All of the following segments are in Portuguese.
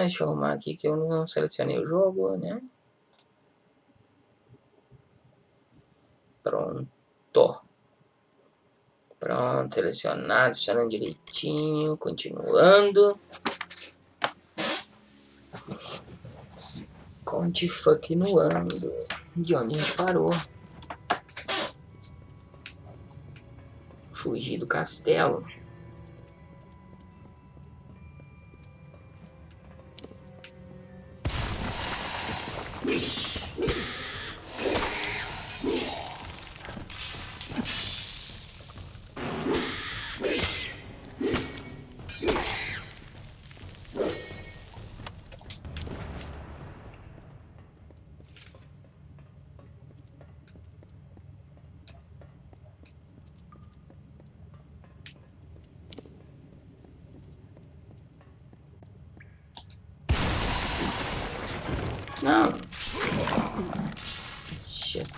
Deixa eu arrumar aqui que eu não selecionei o jogo, né? Pronto. Pronto, selecionado, funcionando direitinho, continuando. Continuando. De onde a gente parou? Fugir do castelo. Não. Shit.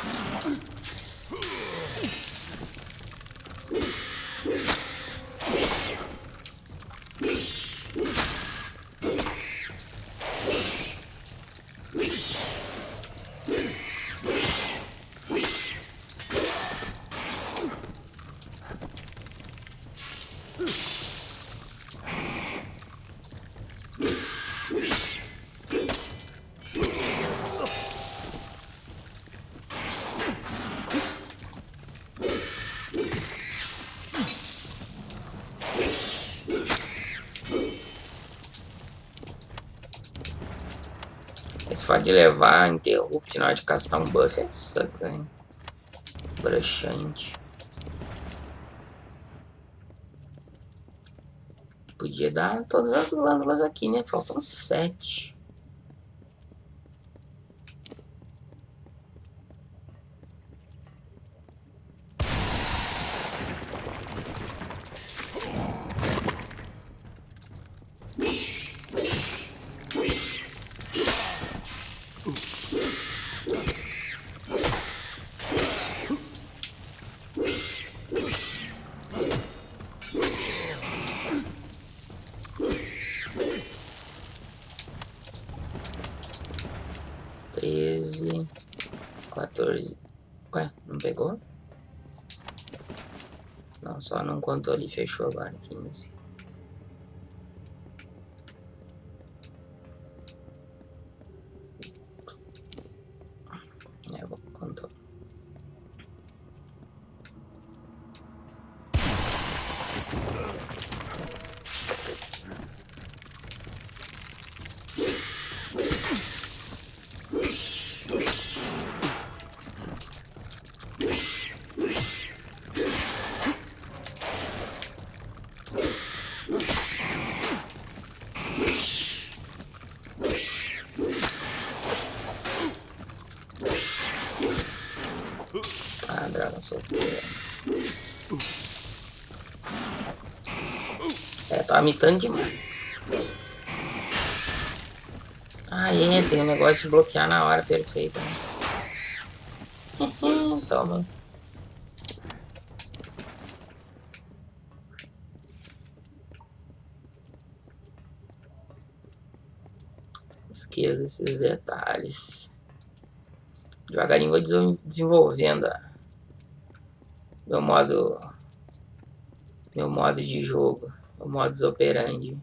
Esse fato de levar interrupt na hora de castar um buff é sucks, hein? Broxante. Podia dar todas as glândulas aqui, né? Faltam 7. Treze, 14. Ué, não pegou? Não, só não contou ali, fechou agora. 15. É, vou contar. Ah, droga, soltei. É, tava mitando demais. Ah, é, tem um negócio de bloquear na hora perfeita, né? Toma. Esqueça esses detalhes. Devagarinho vou desenvolvendo meu modo de jogo, o modus operandi.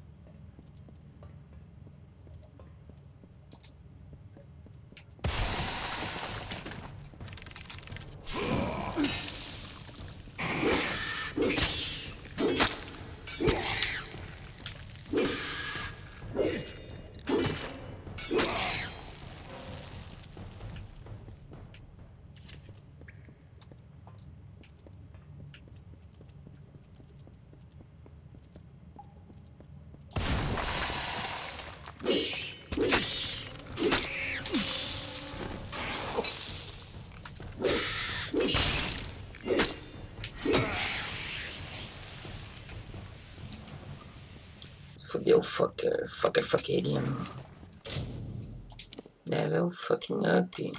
Fudeu, fuckerino. Level fucking up.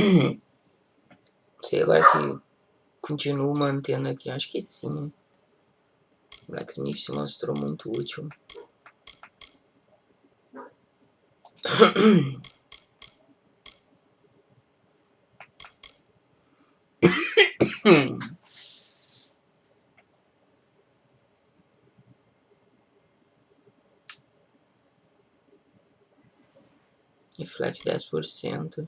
Não sei agora se continuo mantendo aqui. Acho que sim. Blacksmith se mostrou muito útil. Reflete 10%.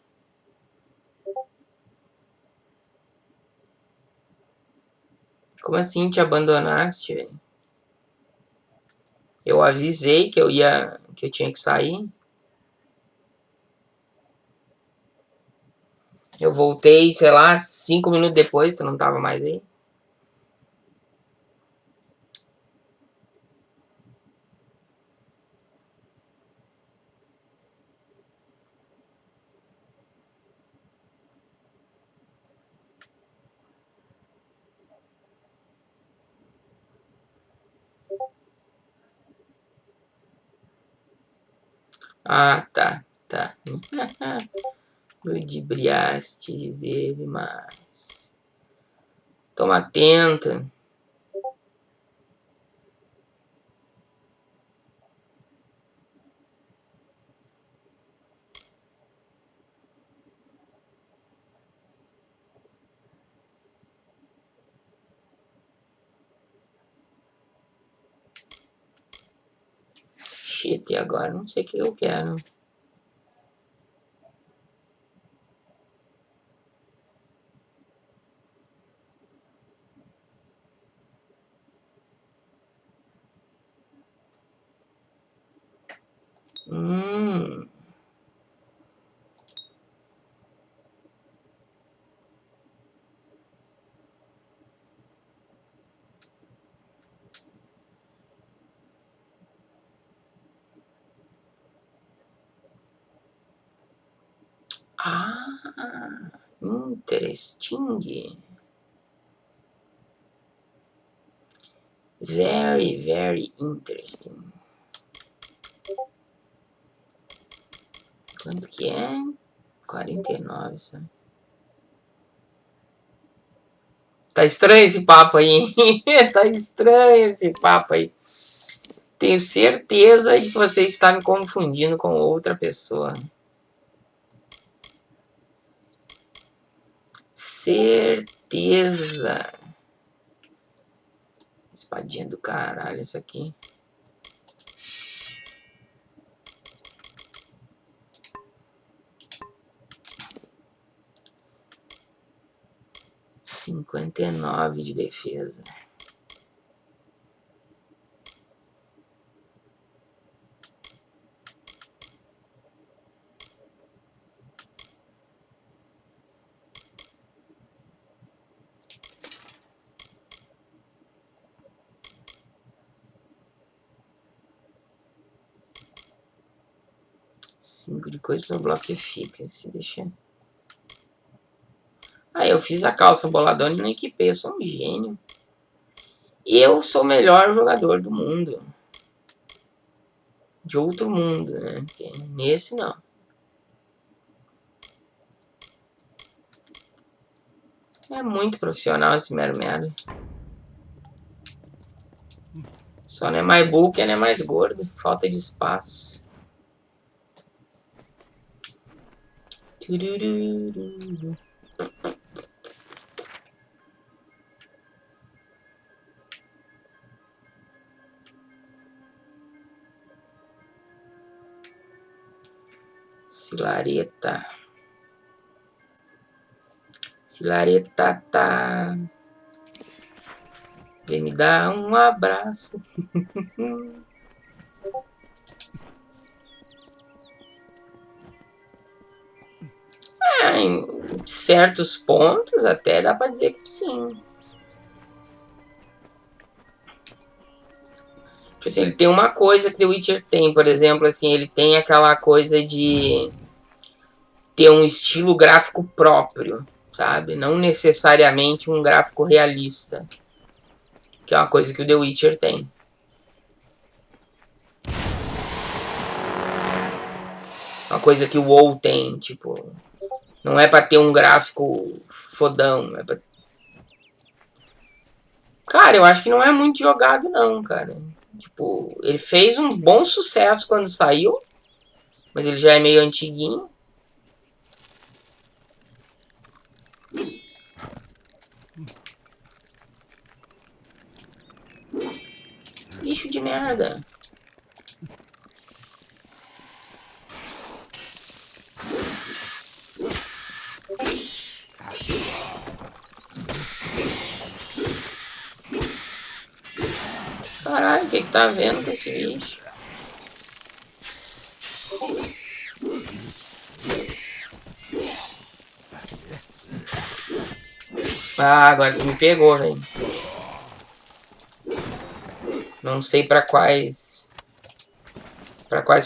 Como assim te abandonaste, velho? Eu avisei que eu tinha que sair. Eu voltei, sei lá, 5 minutos depois, tu não tava mais aí. Ah, tá. Ludibriastes ele, mas... Toma atenta. Shit, e agora? Não sei o que eu quero. Hum... Ah, interesting. Very, very interesting. Quanto que é? 49, sabe? Tá estranho esse papo aí, hein? Tá estranho esse papo aí. Tenho certeza de que você está me confundindo com outra pessoa. Certeza. Espadinha do caralho essa aqui. Cinquenta e nove de defesa. Cinco de coisa para bloco que fica. Se deixar. Ah, eu fiz a calça boladona e não equipei. Eu sou um gênio. Eu sou o melhor jogador do mundo. De outro mundo, né? Porque nesse não. É muito profissional esse mero-mero. Só não é mais burro que não é mais gordo. Falta de espaço. Turururu. Silareta. Silareta tá. Vem me dar um abraço. Em certos pontos até dá pra dizer que sim. Tipo assim, ele tem uma coisa que The Witcher tem, por exemplo, assim, ele tem aquela coisa de ter um estilo gráfico próprio, sabe? Não necessariamente um gráfico realista, que é uma coisa que o The Witcher tem. Uma coisa que o WoW tem, tipo, Não é pra ter um gráfico fodão. Cara, eu acho que não é muito jogado não, cara. Tipo, ele fez um bom sucesso quando saiu, mas ele já é meio antiguinho. Bicho de merda. Caralho, o que tá vendo com esse bicho? Ah, agora tu me pegou, velho. Não sei pra quais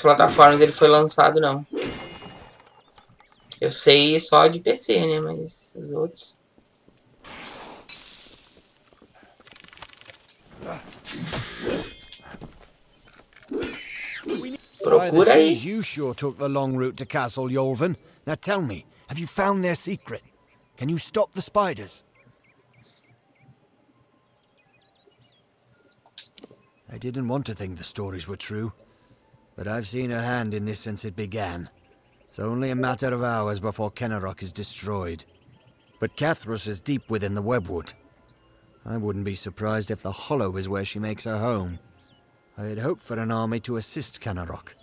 plataformas ele foi lançado, não. Eu sei só de PC, né? Mas os outros... Procura aí. You sure took the long route to Castle Yolven. Now tell me, have you found their secret? Can you stop the spiders? I didn't want to think the stories were true, but I've seen her hand in this since it began. It's only a matter of hours before Kenarok is destroyed. But Cathrus is deep within the webwood. I wouldn't be surprised if the Hollow is where she makes her home. I had hoped for an army to assist Kenarok.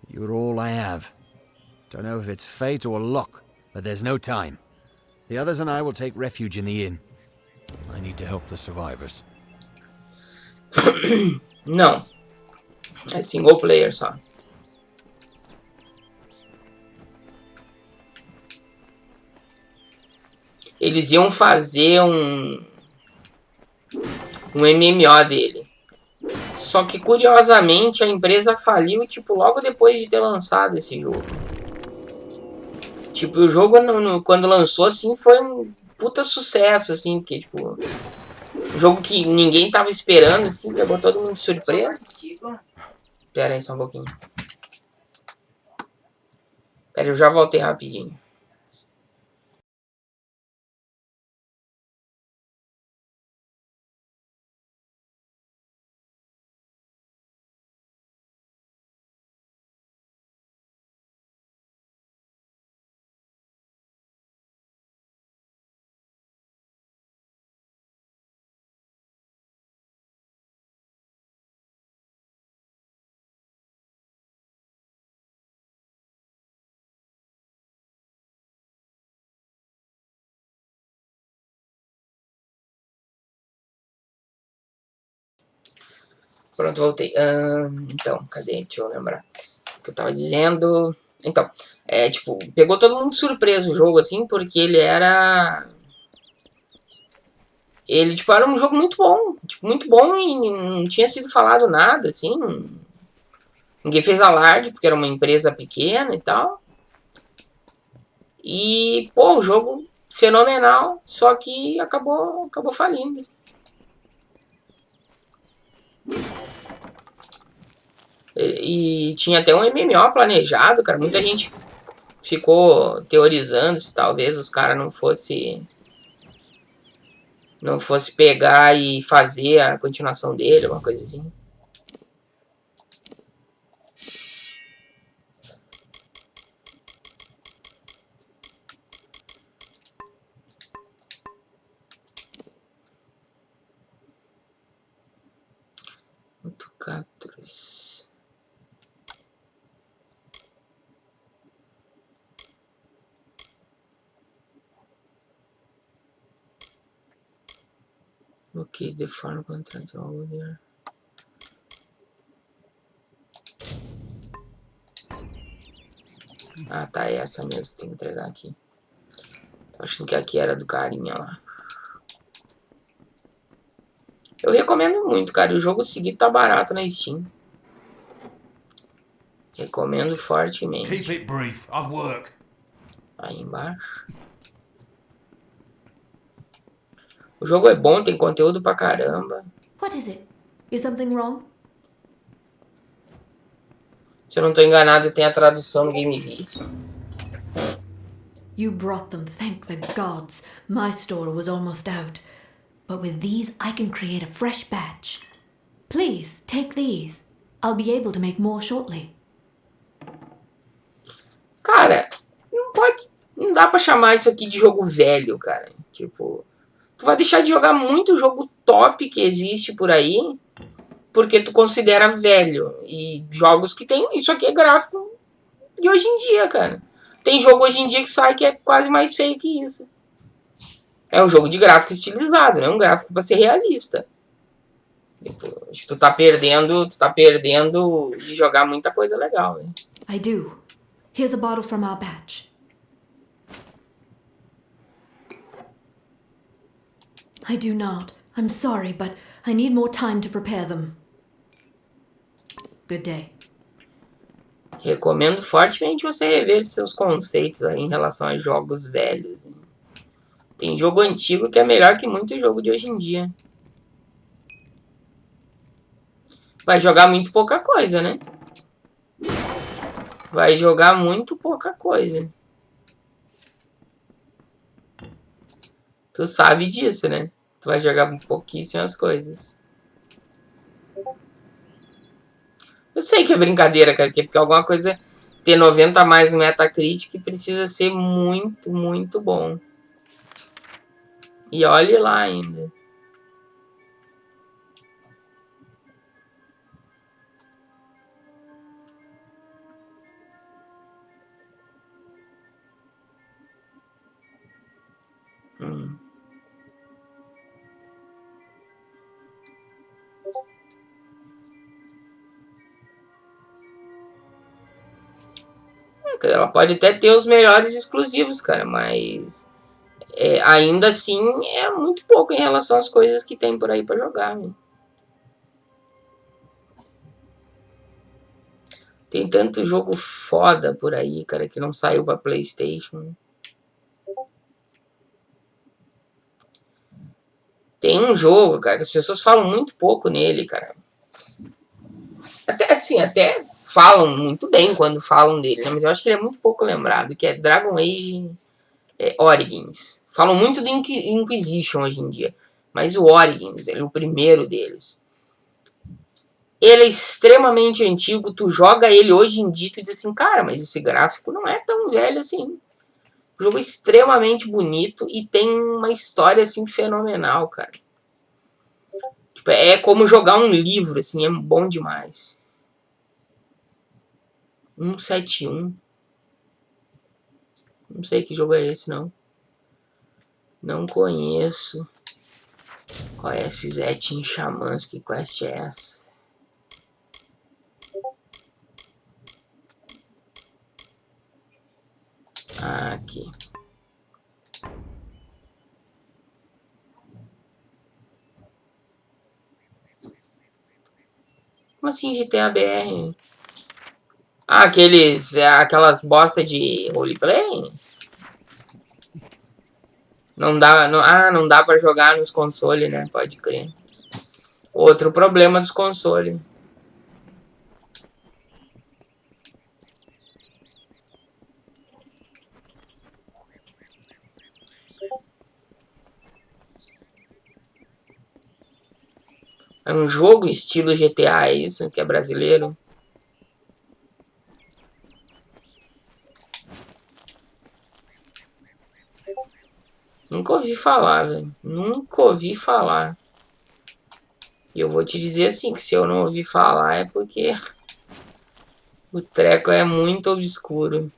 You're all I have. Don't know if it's fate or luck, but there's no time. The others and I will take refuge in the inn. I need to help the survivors. Não. É single player só. Eles iam fazer um MMO dele. Só que, curiosamente, a empresa faliu, tipo, logo depois de ter lançado esse jogo. Tipo, o jogo, quando lançou, assim, foi um puta sucesso, assim, porque, tipo... Um jogo que ninguém tava esperando, assim, pegou todo mundo de surpresa. Pera aí só um pouquinho. Pera, eu já voltei rapidinho. Pronto, voltei. Então, cadê? Deixa eu lembrar. O que eu tava dizendo... Então, tipo, pegou todo mundo de surpresa o jogo, assim, porque ele era... Ele, tipo, era um jogo muito bom. Tipo, muito bom e não tinha sido falado nada, assim. Ninguém fez alarde, porque era uma empresa pequena e tal. E, pô, o jogo fenomenal, só que acabou falindo. E tinha até um MMO planejado, cara. Muita gente ficou teorizando se talvez os caras não fosse pegar e fazer a continuação dele, alguma coisa assim. Muito Catros. Ok, the form contract holder. Ah, tá, é essa mesmo que tem que entregar aqui. Tô achando que aqui era do carinha lá. Eu recomendo muito, cara. O jogo seguido tá barato na Steam. Recomendo fortemente. Keep it brief. I've work. Aí embaixo. O jogo é bom, tem conteúdo pra caramba. What is it? Is something wrong? Se eu não tô enganado, tem a tradução no Game Vision. You brought them, thank the gods. My store was almost out. But with these, I can create a fresh batch. Please, take these. I'll be able to make more shortly. Cara, não pode... Não dá pra chamar isso aqui de jogo velho, cara. Tipo... Tu vai deixar de jogar muito jogo top que existe por aí porque tu considera velho. E jogos que tem... Isso aqui é gráfico de hoje em dia, cara. Tem jogo hoje em dia que sai que é quase mais feio que isso. É um jogo de gráfico estilizado, não é um gráfico pra ser realista. Acho que tu tá perdendo de jogar muita coisa legal, né? I do. Here's a bottle from our batch. I do not. I'm sorry, but I need more time to prepare them. Good day. Recomendo fortemente você rever seus conceitos aí em relação a jogos velhos. Tem jogo antigo que é melhor que muito jogo de hoje em dia. Vai jogar muito pouca coisa, né? Vai jogar muito pouca coisa. Tu sabe disso, né? Tu vai jogar pouquíssimas coisas. Eu sei que é brincadeira, cara, porque alguma coisa ter 90 a mais no Metacritic precisa ser muito, muito bom. E olhe lá ainda. Ela pode até ter os melhores exclusivos, cara, mas ainda assim é muito pouco em relação às coisas que tem por aí pra jogar, né? Tem tanto jogo foda por aí, cara, que não saiu pra PlayStation. Tem um jogo, cara, que as pessoas falam muito pouco nele, cara. Até falam muito bem quando falam dele, né? Mas eu acho que ele é muito pouco lembrado, que é Dragon Age Origins. Falam muito do Inquisition hoje em dia, mas o Origins, ele é o primeiro deles. Ele é extremamente antigo, tu joga ele hoje em dia e tu diz assim, cara, mas esse gráfico não é tão velho assim. O jogo é extremamente bonito e tem uma história assim fenomenal, cara. Tipo, é como jogar um livro, assim, é bom demais. 171. Não sei que jogo é esse, não. Não conheço. Qual é esse Zetin Xamãs? Que quest é essa? Ah, aqui. Como assim GTA BR? Ah, aquelas bosta de roleplay? Não dá pra jogar nos consoles, né? Pode crer. Outro problema dos consoles. É um jogo estilo GTA, é isso? Que é brasileiro? Nunca ouvi falar, velho. Nunca ouvi falar. E eu vou te dizer assim, que se eu não ouvi falar é porque o treco é muito obscuro.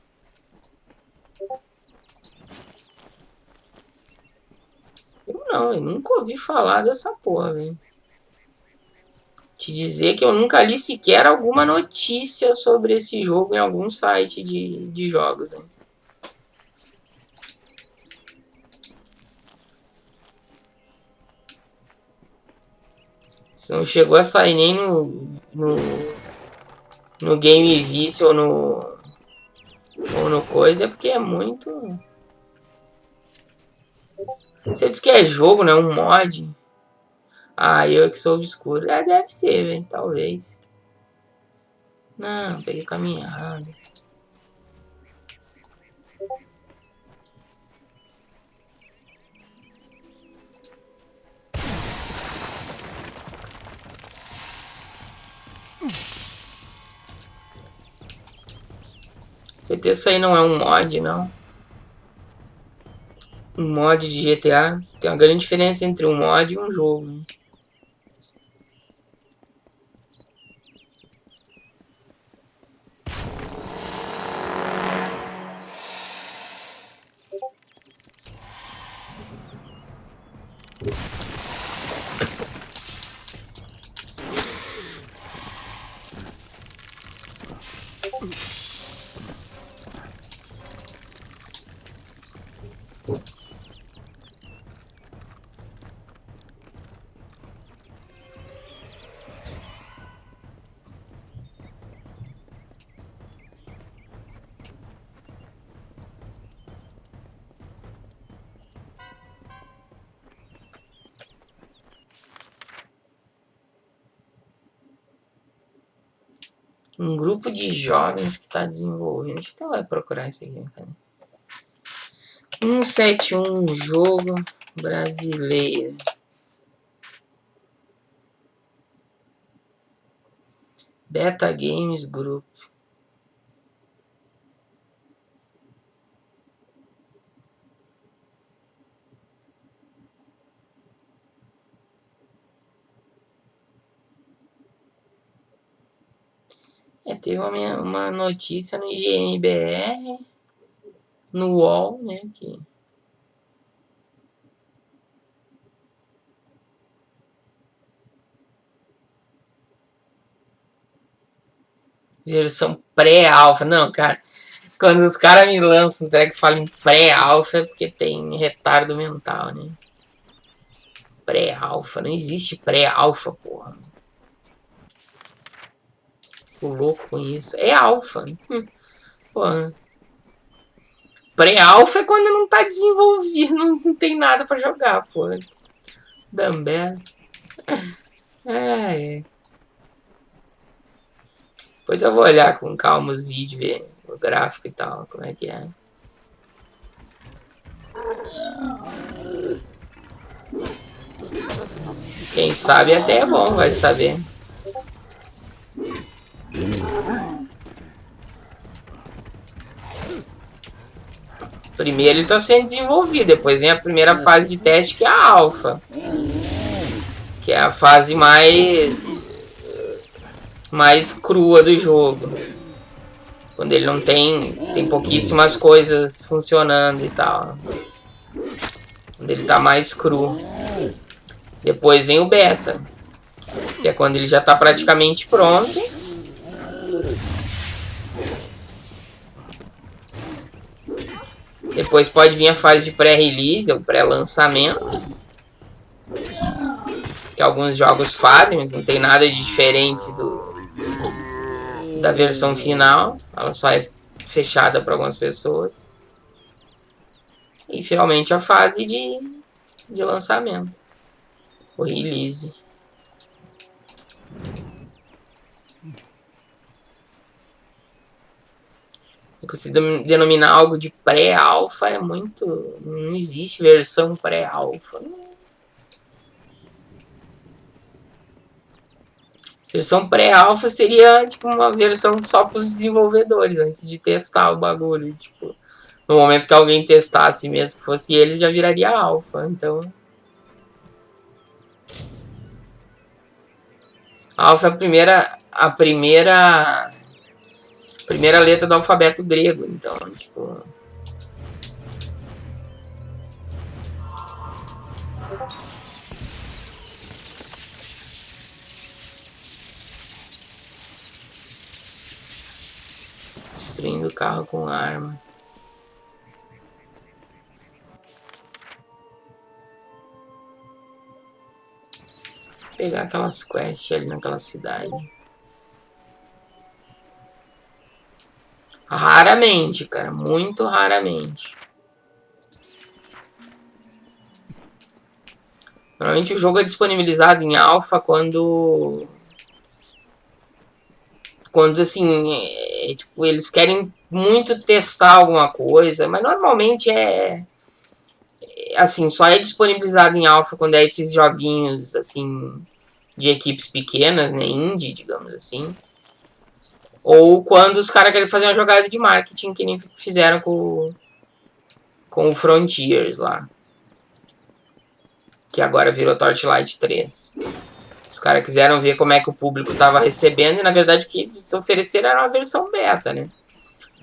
Eu nunca ouvi falar dessa porra, velho. Te dizer que eu nunca li sequer alguma notícia sobre esse jogo em algum site de jogos, velho. Isso não chegou a sair nem no Game Vice ou no coisa, é porque é muito... Você diz que é jogo, né? Um mod. Ah, eu que sou obscuro. Deve ser, velho. Talvez. Não, peguei o caminho errado. certeza isso aí não é um mod, não. Um mod de GTA. Tem uma grande diferença entre um mod e um jogo. Um grupo de jovens que está desenvolvendo. Deixa eu até procurar isso aqui, cara. 171, jogo brasileiro. Beta Games Group. Teve uma notícia no IGNBR, no UOL, né, que versão pré-alfa. Não, cara, quando os caras me lançam um treco e falam pré-alfa é porque tem retardo mental, né? Pré-alfa, não existe pré-alfa, porra. Fico louco com isso. É alfa. Porra. Pré-alfa é quando não tá desenvolvido, não tem nada pra jogar, porra. Dumbass. É. Depois eu vou olhar com calma os vídeos, ver o gráfico e tal, como é que é. Quem sabe até é bom, vai saber. Primeiro ele está sendo desenvolvido, depois vem a primeira fase de teste, que é a alfa. Que é a fase mais crua do jogo. Quando ele não tem pouquíssimas coisas funcionando e tal. Quando ele está mais cru. Depois vem o beta, que é quando ele já está praticamente pronto. Depois pode vir a fase de pré-release, ou pré-lançamento, que alguns jogos fazem, mas não tem nada de diferente da versão final. Ela só é fechada para algumas pessoas. E finalmente a fase de lançamento, o release. Se denominar algo de pré-alfa é muito... Não existe versão pré-alfa. Versão pré-alfa seria tipo uma versão só para os desenvolvedores, antes de testar o bagulho. Tipo, no momento que alguém testasse, mesmo que fosse eles, já viraria alfa. Então, alfa é a primeira letra do alfabeto grego. Então, tipo... Destruindo o carro com arma. Vou pegar aquelas quests ali naquela cidade. Raramente, cara. Muito raramente. Normalmente o jogo é disponibilizado em alpha quando assim, tipo, eles querem muito testar alguma coisa, mas normalmente assim, só é disponibilizado em alpha quando é esses joguinhos assim de equipes pequenas, né, indie, digamos assim. Ou quando os caras querem fazer uma jogada de marketing, que nem fizeram com o Frontiers lá. Que agora virou Torchlight 3. Os caras quiseram ver como é que o público estava recebendo, e na verdade o que eles ofereceram era uma versão beta, né?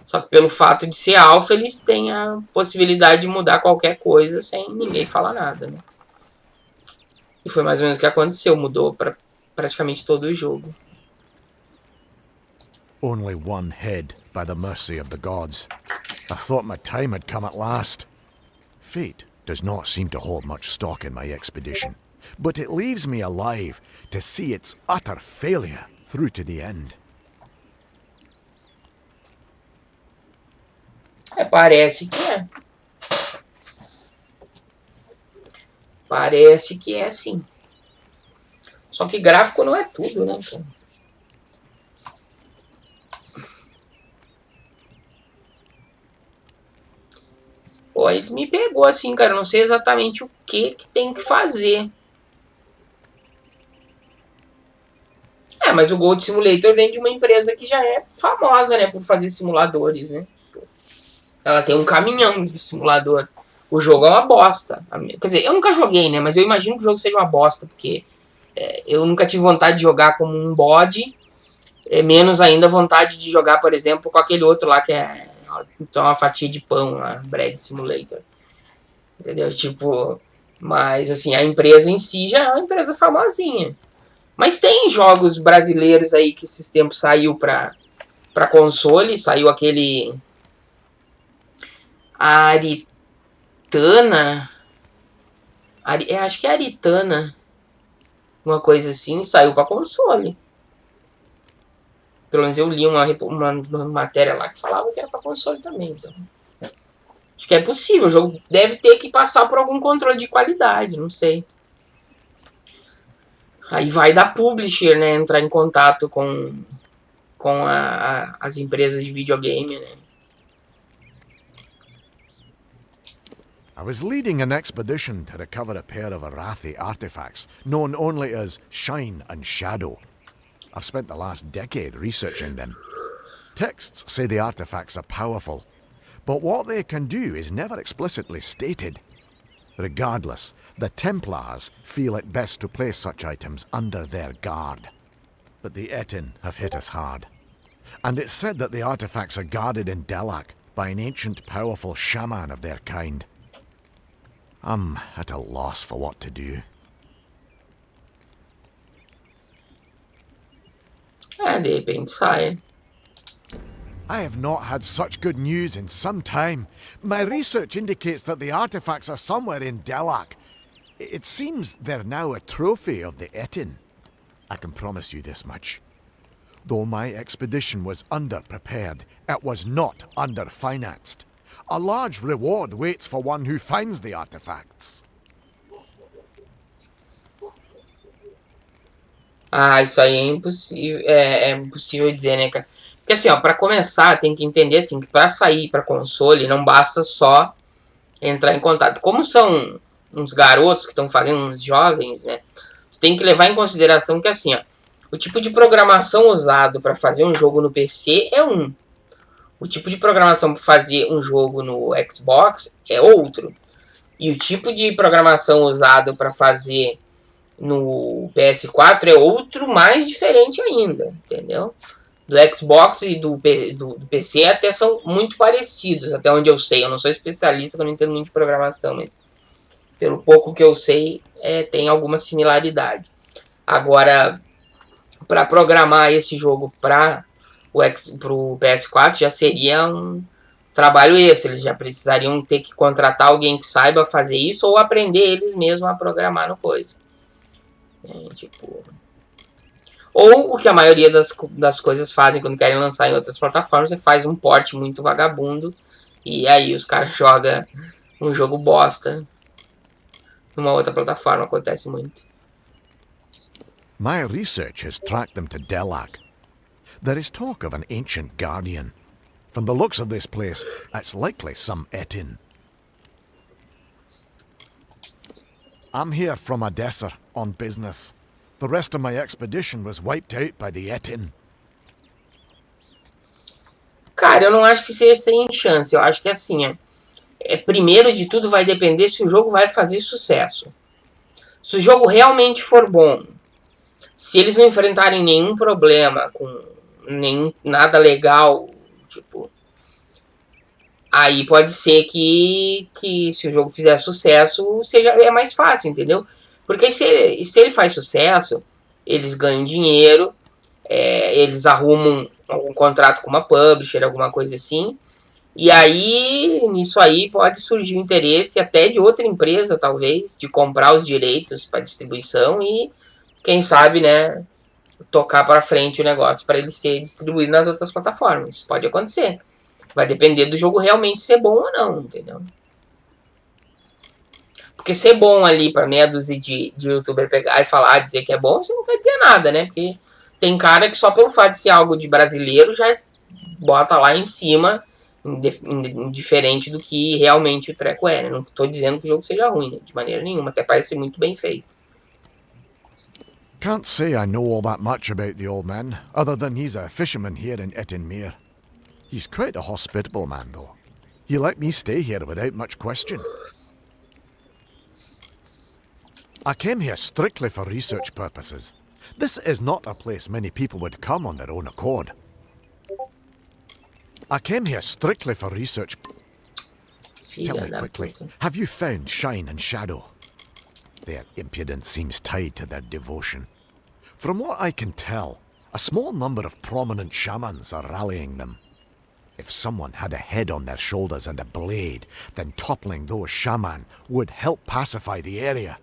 Só que pelo fato de ser alfa, eles têm a possibilidade de mudar qualquer coisa sem ninguém falar nada, né? E foi mais ou menos o que aconteceu, mudou para praticamente todo o jogo. Only one head, by the mercy of the gods. I thought my time had come at last. Fate does not seem to hold much stock in my expedition, but it leaves me alive to see its utter failure through to the end. Parece que é. Parece que é sim. Só que gráfico não é tudo, né, cara? Pô, ele me pegou assim, cara. Eu não sei exatamente o que tem que fazer. Mas o Gold Simulator vem de uma empresa que já é famosa, né, por fazer simuladores, né? Ela tem um caminhão de simulador. O jogo é uma bosta. Quer dizer, eu nunca joguei, né? Mas eu imagino que o jogo seja uma bosta, porque eu nunca tive vontade de jogar como um bode. Menos ainda vontade de jogar, por exemplo, com aquele outro lá que é então uma fatia de pão lá, Bread Simulator. Entendeu? Tipo, mas assim, a empresa em si já é uma empresa famosinha. Mas tem jogos brasileiros aí que esses tempos saiu pra console, saiu aquele Aritana, acho que é Aritana, uma coisa assim, saiu pra console. Pelo menos eu li uma matéria lá que falava que era pra console também, então. Acho que é possível, o jogo deve ter que passar por algum controle de qualidade, não sei. Aí vai da publisher, né, entrar em contato com as empresas de videogame, né. I was leading an expedition to recover a pair of Arathi artifacts, known only as Shine and Shadow. I've spent the last decade researching them. Texts say the artifacts are powerful, but what they can do is never explicitly stated. Regardless, the Templars feel it best to place such items under their guard. But the Etin have hit us hard. And it's said that the artifacts are guarded in Delak by an ancient powerful shaman of their kind. I'm at a loss for what to do. De repente sai. I have not had such good news in some time. My research indicates that the artifacts are somewhere in Delak. It seems they're now a trophy of the Etin. I can promise you this much. Though my expedition was underprepared, it was not underfinanced. A large reward waits for one who finds the artifacts. Isso aí é impossível dizer, né, cara? Porque assim, ó, pra começar, tem que entender assim, que pra sair pra console, não basta só entrar em contato. Como são uns garotos que estão fazendo, uns jovens, né? Tem que levar em consideração que assim, ó, o tipo de programação usado para fazer um jogo no PC é um. O tipo de programação para fazer um jogo no Xbox é outro. E o tipo de programação usado para fazer no PS4 é outro mais diferente ainda, entendeu? Do Xbox e do PC até são muito parecidos, até onde eu sei. Eu não sou especialista, eu não entendo muito de programação, mas pelo pouco que eu sei, tem alguma similaridade. Agora, para programar esse jogo para o PS4 já seria um trabalho extra. Eles já precisariam ter que contratar alguém que saiba fazer isso ou aprender eles mesmos a programar no coisa. Tipo... Ou o que a maioria das coisas fazem quando querem lançar em outras plataformas, você faz um port muito vagabundo e aí os caras jogam um jogo bosta numa outra plataforma. Acontece muito. My research has tracked them to Delak. There is talk of an ancient guardian. From the looks of this place, it's likely some Etin. I'm here from Odessa on business. The rest of my expedition was wiped out by the Etin. Cara, eu não acho que seja sem chance. Eu acho que assim, primeiro de tudo vai depender se o jogo vai fazer sucesso. Se o jogo realmente for bom, se eles não enfrentarem nenhum problema com nada legal, tipo, aí pode ser que se o jogo fizer sucesso, é mais fácil, entendeu? Porque se ele faz sucesso, eles ganham dinheiro, eles arrumam algum contrato com uma publisher, alguma coisa assim. E aí, nisso aí, pode surgir o interesse até de outra empresa, talvez, de comprar os direitos para distribuição e, quem sabe, né, tocar para frente o negócio para ele ser distribuído nas outras plataformas. Pode acontecer. Vai depender do jogo realmente ser bom ou não, entendeu? Porque ser bom ali para meia dúzia de youtuber pegar e falar, dizer que é bom, você não quer dizer nada, né? Porque tem cara que só pelo fato de ser algo de brasileiro já bota lá em cima, indiferente do que realmente o treco é. Né? Não estou dizendo que o jogo seja ruim, né? De maneira nenhuma, até parece ser muito bem feito. Can't say I know all that much about the old man, other than he's a fisherman here in Ettenmere. He's quite a hospitable man, though. He let me stay here without much question. I came here strictly for research purposes. This is not a place many people would come on their own accord. I came here strictly for research. Tell me quickly, have you found Shine and Shadow? Their impudence seems tied to their devotion. From what I can tell, a small number of prominent shamans are rallying them. If someone had a head on their shoulders and a blade, then toppling those shaman would help pacify the area.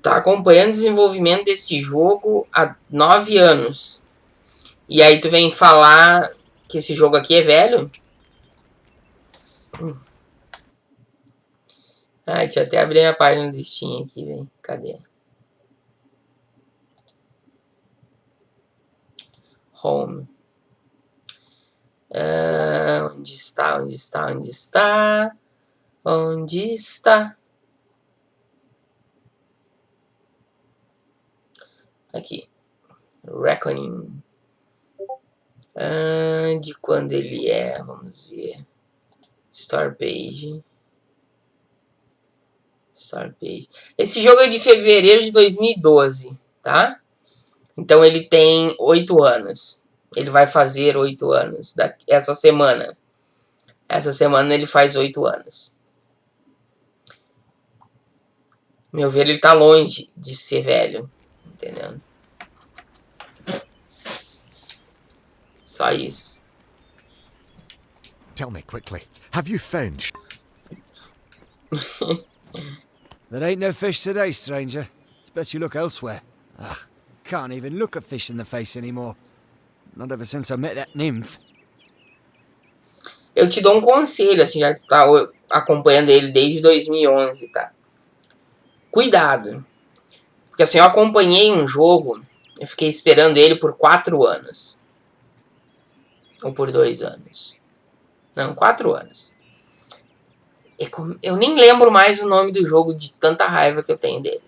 Tá acompanhando o desenvolvimento desse jogo há 9 anos. E aí tu vem falar que esse jogo aqui é velho? Ah, deixa eu até abrir a página do Steam aqui, velho. Cadê? Home. Onde está? Onde está? Onde está? Onde está? Aqui. Reckoning. De quando ele é? Vamos ver. Store page. Store page. Esse jogo é de fevereiro de 2012, tá? Então ele tem 8 anos. Ele vai fazer 8 anos essa semana. Essa semana ele faz 8 anos. Meu ver, ele tá longe de ser velho. Entendeu? Só isso. Tell me quickly, have you found... There ain't no fish today, stranger. It's best you look elsewhere. Can't even look a fish in the face anymore. Not ever since I met that nymph. Eu te dou um conselho, assim, já que tu tá acompanhando ele desde 2011, tá? Cuidado. Porque assim, eu acompanhei um jogo, eu fiquei esperando ele por 4 anos. Ou por 2 anos. Não, 4 anos. Eu nem lembro mais o nome do jogo de tanta raiva que eu tenho dele.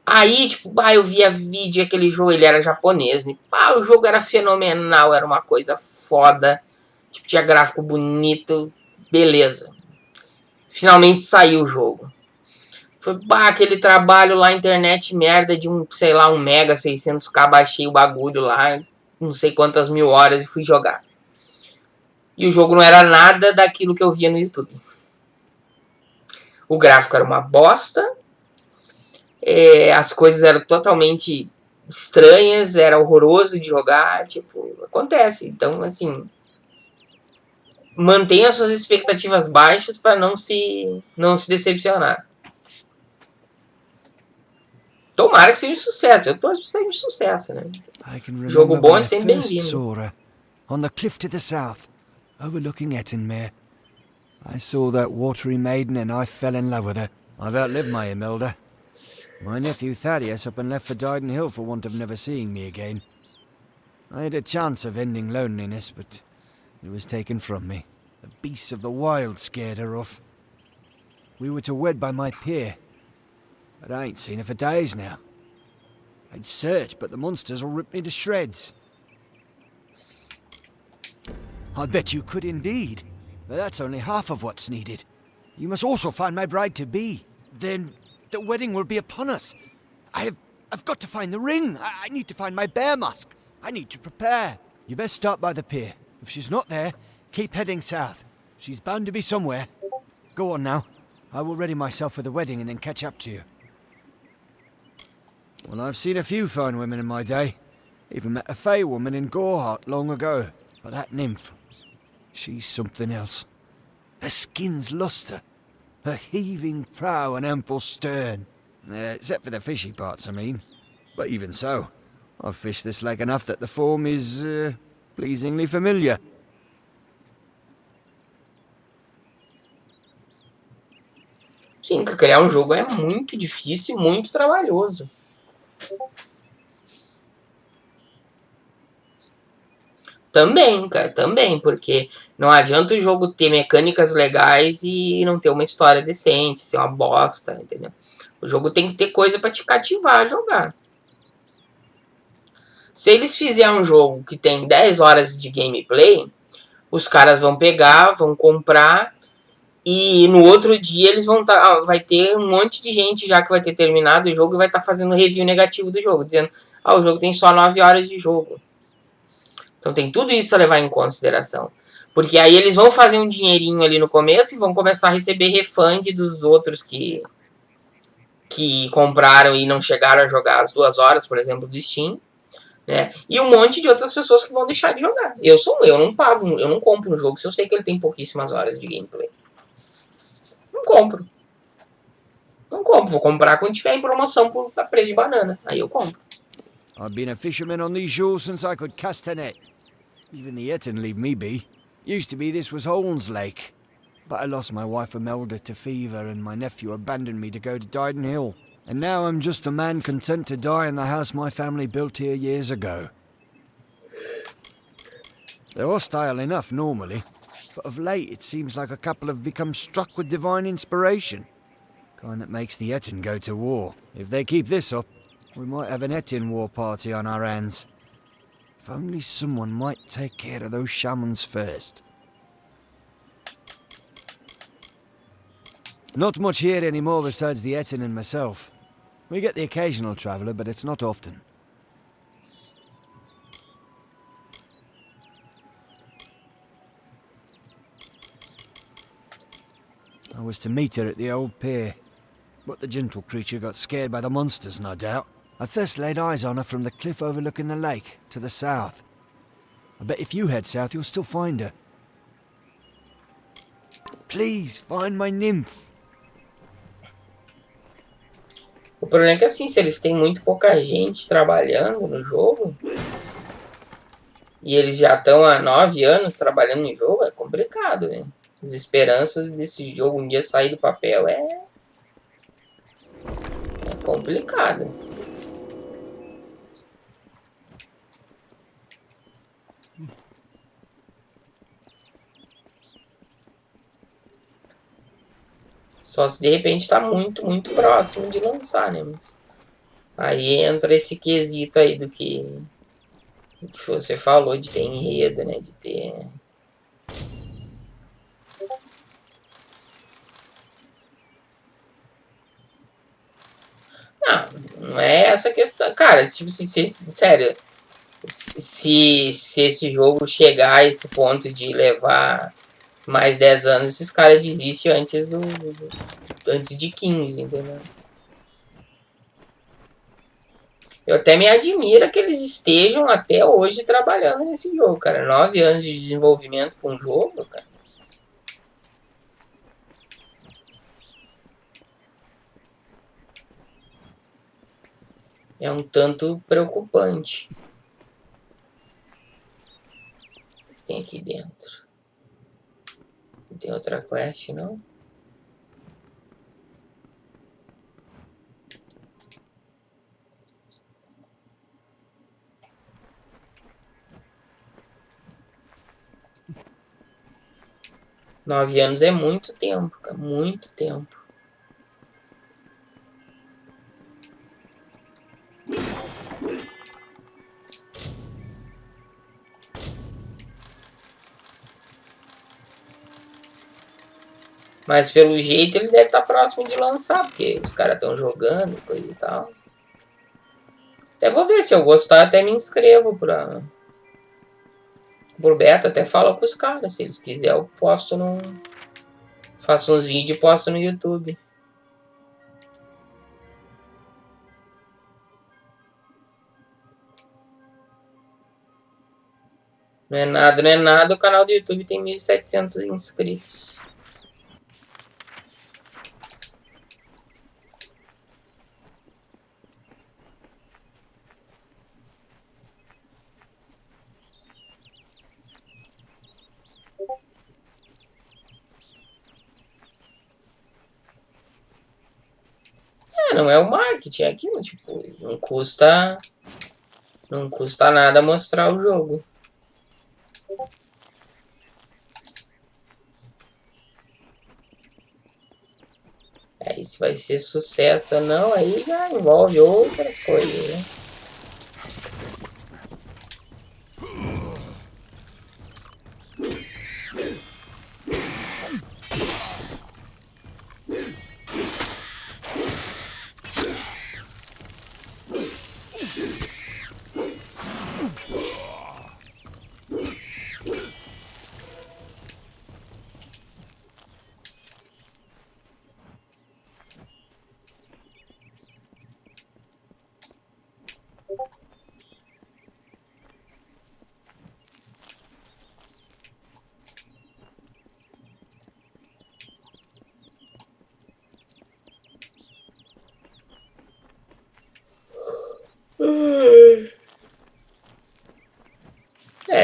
Aí, tipo, eu via vídeo, aquele jogo, ele era japonês, né? O jogo era fenomenal, era uma coisa foda. Tipo, tinha gráfico bonito, beleza. Finalmente saiu o jogo. Foi, aquele trabalho lá, internet merda de sei lá, 1 mega, 600k, baixei o bagulho lá, não sei quantas mil horas e fui jogar. E o jogo não era nada daquilo que eu via no YouTube. O gráfico era uma bosta. As coisas eram totalmente estranhas. Era horroroso de jogar. Tipo, acontece. Então, assim... mantenha suas expectativas baixas para não se decepcionar. Tomara que seja um sucesso. Eu torço que seja um sucesso, né? Jogo bom é sempre bem-vindo. On the cliff to the south, overlooking Ettenmere. I saw that watery maiden and I fell in love with her. I've outlived my Imelda. My nephew Thaddeus up and left for Dyden Hill for want of never seeing me again. I had a chance of ending loneliness, but it was taken from me. The beasts of the wild scared her off. We were to wed by my pier, but I ain't seen her for days now. I'd search, but the monsters will rip me to shreds. I bet you could indeed. But that's only half of what's needed. You must also find my bride-to-be. Then the wedding will be upon us. I've got to find the ring. I need to find my bear mask. I need to prepare. You best start by the pier. If she's not there, keep heading south. She's bound to be somewhere. Go on now. I will ready myself for the wedding and then catch up to you. Well, I've seen a few fine women in my day. Even met a fey woman in Gorehart long ago. But that nymph, she's something else. Her skin's lustre, her heaving prow and ample stern. Except for the fishy parts, I mean. But even so, I've fished this lake enough that the form is, pleasingly familiar. Sim, criar um jogo é muito difícil e muito trabalhoso. Também, cara, também, porque não adianta o jogo ter mecânicas legais e não ter uma história decente, ser uma bosta, entendeu? O jogo tem que ter coisa pra te cativar a jogar. Se eles fizerem um jogo que tem 10 horas de gameplay, os caras vão pegar, vão comprar e no outro dia eles vão vai ter um monte de gente já que vai ter terminado o jogo e vai estar fazendo review negativo do jogo, dizendo: o jogo tem só 9 horas de jogo. Então tem tudo isso a levar em consideração. Porque aí eles vão fazer um dinheirinho ali no começo e vão começar a receber refund dos outros que compraram e não chegaram a jogar as 2 horas, por exemplo, do Steam. Né? E um monte de outras pessoas que vão deixar de jogar. Eu não pago, eu não compro um jogo se eu sei que ele tem pouquíssimas horas de gameplay. Não compro. Não compro, vou comprar quando tiver em promoção por preço de banana. Aí eu compro. I've been a fisherman on these shores since I could cast a net. Even the Etten leave me be. Used to be this was Holmes Lake. But I lost my wife Imelda to fever and my nephew abandoned me to go to Dyden Hill. And now I'm just a man content to die in the house my family built here years ago. They're hostile enough normally, but of late it seems like a couple have become struck with divine inspiration. Kind that makes the Etten go to war. If they keep this up, we might have an Etten war party on our hands. If only someone might take care of those shamans first. Not much here anymore besides the Etten and myself. We get the occasional traveller, but it's not often. I was to meet her at the old pier, but the gentle creature got scared by the monsters, no doubt. I first laid eyes on her from the cliff overlooking the lake, to the south. I bet if you head south, you'll still find her. Please, find my nymph. O problema é que assim, se eles têm muito pouca gente trabalhando no jogo, e eles já estão há 9 anos trabalhando no jogo, é complicado, né? As esperanças desse jogo um dia sair do papel é complicado. Só se de repente tá muito, muito próximo de lançar, né? Mas aí entra esse quesito aí do que você falou, de ter enredo, né? De ter... Não é essa questão. Cara, tipo, sério, se esse jogo chegar a esse ponto de levar mais 10 anos, esses caras desistem antes de 15, entendeu? Eu até me admiro que eles estejam até hoje trabalhando nesse jogo, cara. 9 anos de desenvolvimento com o jogo, cara. É um tanto preocupante. O que tem aqui dentro? Não tem outra quest, não? Nove anos é muito tempo, cara. Muito tempo. Mas pelo jeito ele deve estar próximo de lançar, porque os caras estão jogando, coisa e tal. Até vou ver, se eu gostar, até me inscrevo por beta, até falo com os caras. Se eles quiserem, eu posto no. Faço uns vídeos e posto no YouTube. Não é nada, não é nada. O canal do YouTube tem 1.700 inscritos. Não é o marketing, é aquilo, tipo, não custa nada mostrar o jogo. Aí se vai ser sucesso ou não, aí já envolve outras coisas, né?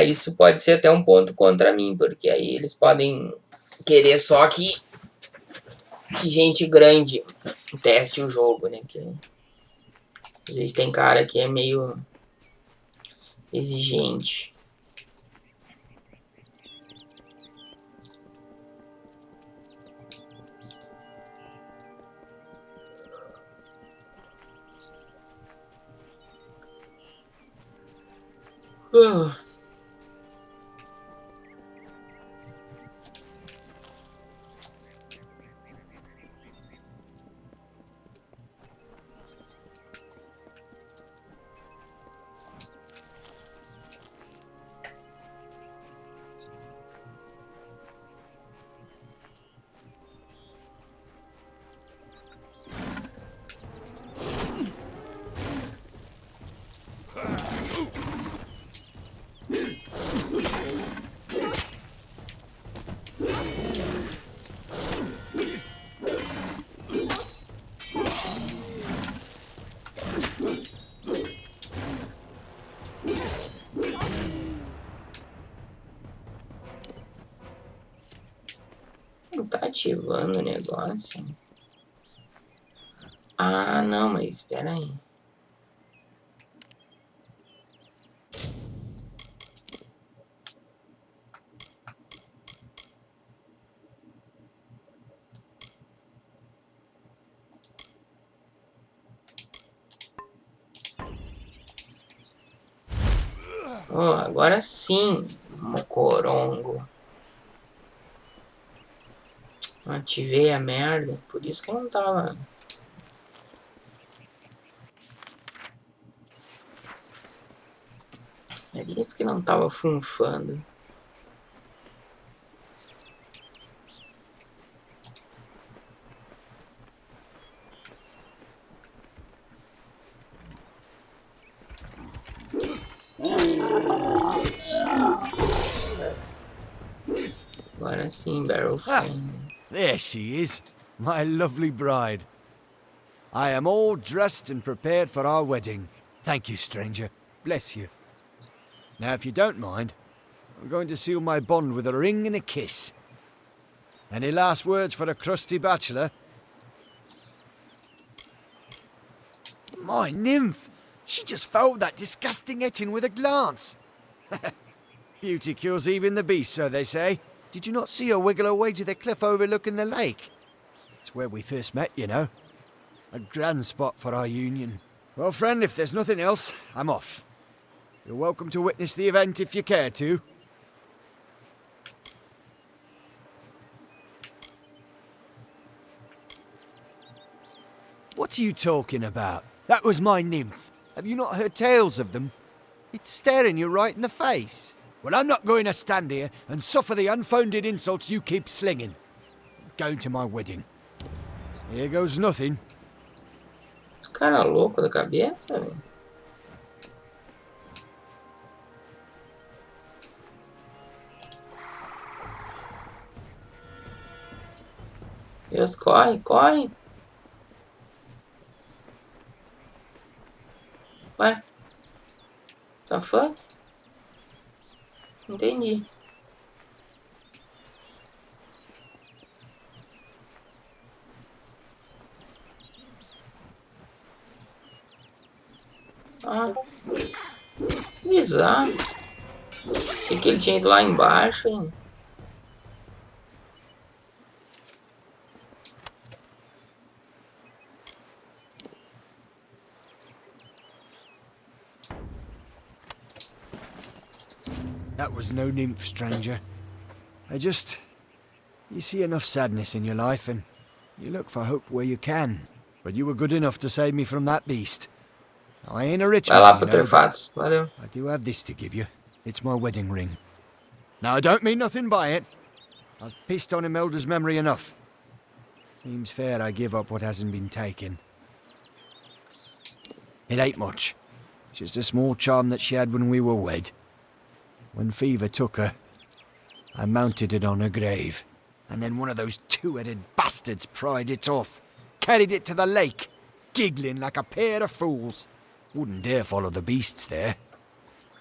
Isso pode ser até um ponto contra mim, porque aí eles podem querer só que gente grande teste o jogo, né? Porque às vezes tem cara que é meio exigente. Não tá ativando o negócio. Ah, não, mas espera aí. Oh, agora sim, mocorongo. Ativei a merda, por isso que eu não tava. É isso que não tava funfando. Agora sim, Barrel Flame. There she is, my lovely bride. I am all dressed and prepared for our wedding. Thank you, stranger. Bless you. Now, if you don't mind, I'm going to seal my bond with a ring and a kiss. Any last words for a crusty bachelor? My nymph! She just fouled that disgusting etching with a glance. Beauty kills even the beast, so they say. Did you not see her wiggle her way to the cliff overlooking the lake? It's where we first met, you know. A grand spot for our union. Well, friend, if there's nothing else, I'm off. You're welcome to witness the event if you care to. What are you talking about? That was my nymph. Have you not heard tales of them? It's staring you right in the face. Well, I'm not going to stand here and suffer the unfounded insults you keep slinging. I'm going to my wedding. Here goes nothing. Cara louco da cabeça, velho. Deus, corre, corre. Ué? The fuck? Entendi. Ah, bizarro. Achei que ele tinha ido lá embaixo, hein? That was no nymph, stranger. You see enough sadness in your life, and you look for hope where you can. But you were good enough to save me from that beast. Now, I ain't a rich Vai lá, man, you know, but Putrefatos. Valeu. I do have this to give you. It's my wedding ring. Now, I don't mean nothing by it. I've pissed on Imelda's memory enough. Seems fair I give up what hasn't been taken. It ain't much. Just a small charm that she had when we were wed. When fever took her, I mounted it on her grave. And then one of those two-headed bastards pried it off. Carried it to the lake, giggling like a pair of fools. Wouldn't dare follow the beasts there.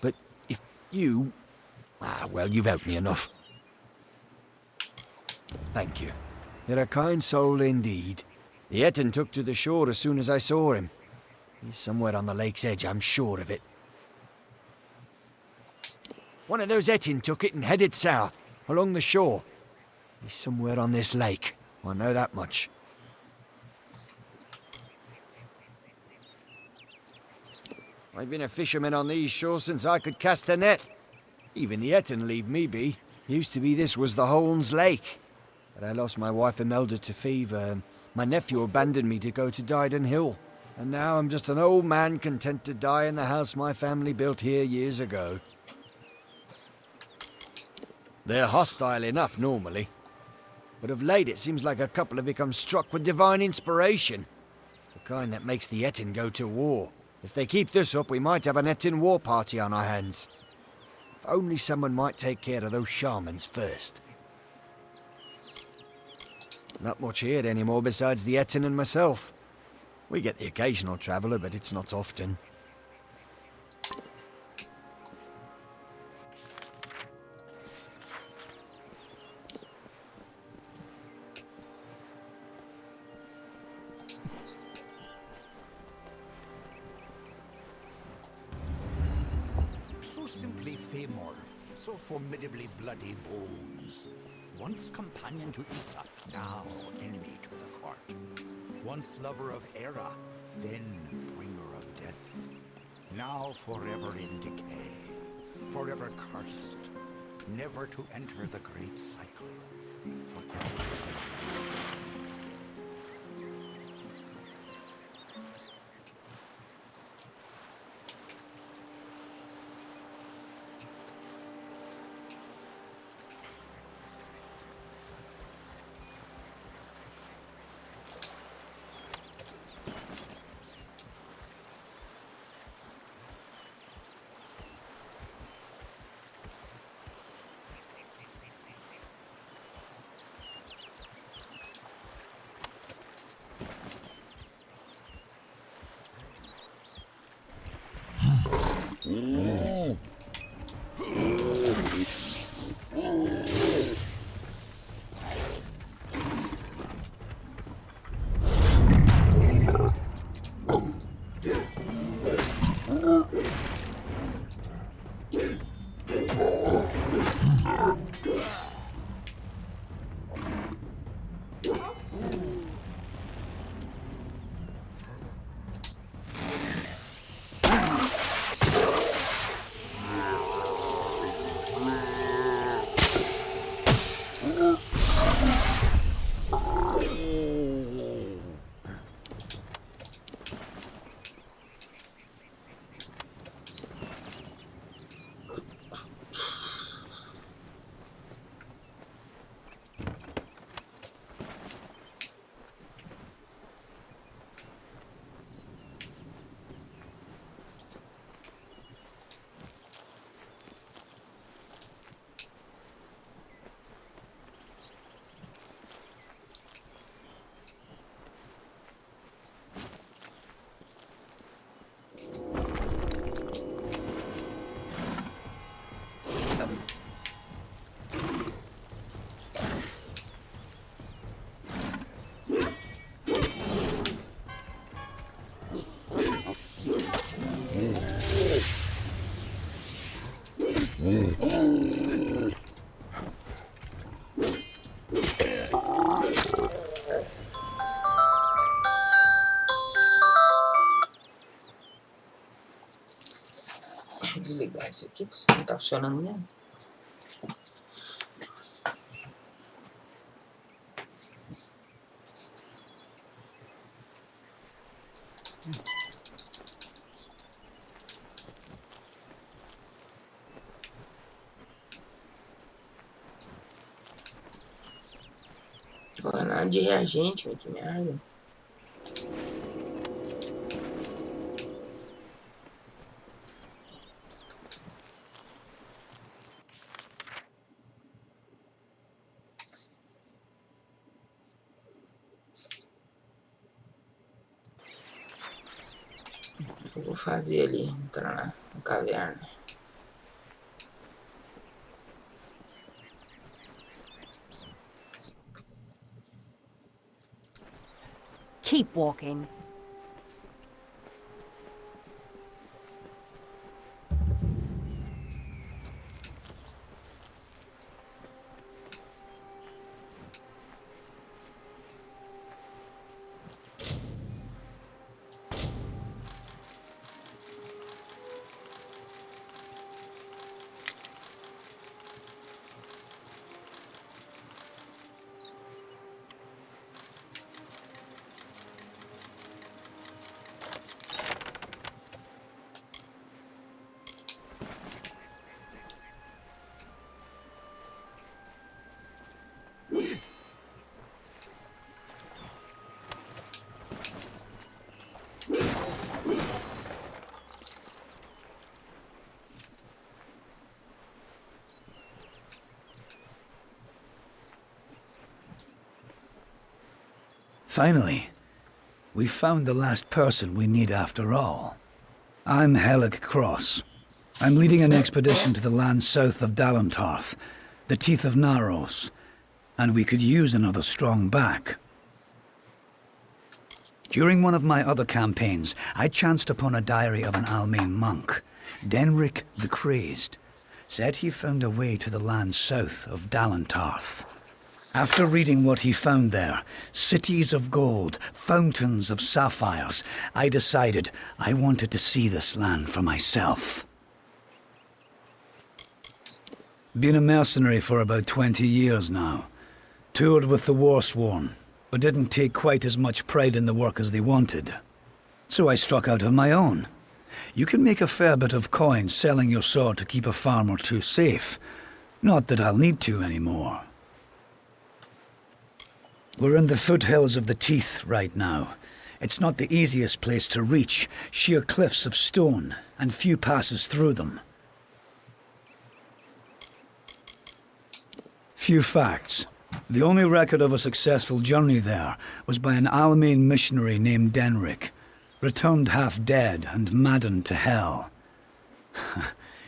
But if you... well, you've helped me enough. Thank you. You're a kind soul indeed. The Etin took to the shore as soon as I saw him. He's somewhere on the lake's edge, I'm sure of it. One of those Etin took it and headed south, along the shore. He's somewhere on this lake. I know that much. I've been a fisherman on these shores since I could cast a net. Even the Etin leave me be. Used to be this was the Holmes Lake. But I lost my wife Imelda to fever, and my nephew abandoned me to go to Dyden Hill. And now I'm just an old man content to die in the house my family built here years ago. They're hostile enough normally. But of late it seems like a couple have become struck with divine inspiration. The kind that makes the Etin go to war. If they keep this up, we might have an Etin war party on our hands. If only someone might take care of those shamans first. Not much here anymore besides the Etin and myself. We get the occasional traveller, but it's not often. So simply Famor, so formidably bloody bones. Once companion to Isa, now enemy to the court. Once lover of Era, then bringer of death. Now forever in decay, forever cursed, never to enter the great cycle. Forever. Vou desligar isso aqui, porque não tá funcionando mesmo. Porra, nada de reagente, que merda. Eu vou fazer ali, entrar na caverna. Keep walking. Finally, we found the last person we need after all. I'm Helic Cross. I'm leading an expedition to the land south of Dalentarth, the Teeth of Naros, and we could use another strong back. During one of my other campaigns, I chanced upon a diary of an Almain monk, Denric the Crazed. Said he found a way to the land south of Dalentarth. After reading what he found there, cities of gold, fountains of sapphires, I decided I wanted to see this land for myself. Been a mercenary for about 20 years now. Toured with the Warsworn, but didn't take quite as much pride in the work as they wanted. So I struck out on my own. You can make a fair bit of coin selling your sword to keep a farm or two safe. Not that I'll need to anymore. We're in the foothills of the Teeth right now. It's not the easiest place to reach, sheer cliffs of stone, and few passes through them. Few facts. The only record of a successful journey there was by an Almain missionary named Denric, returned half dead and maddened to hell.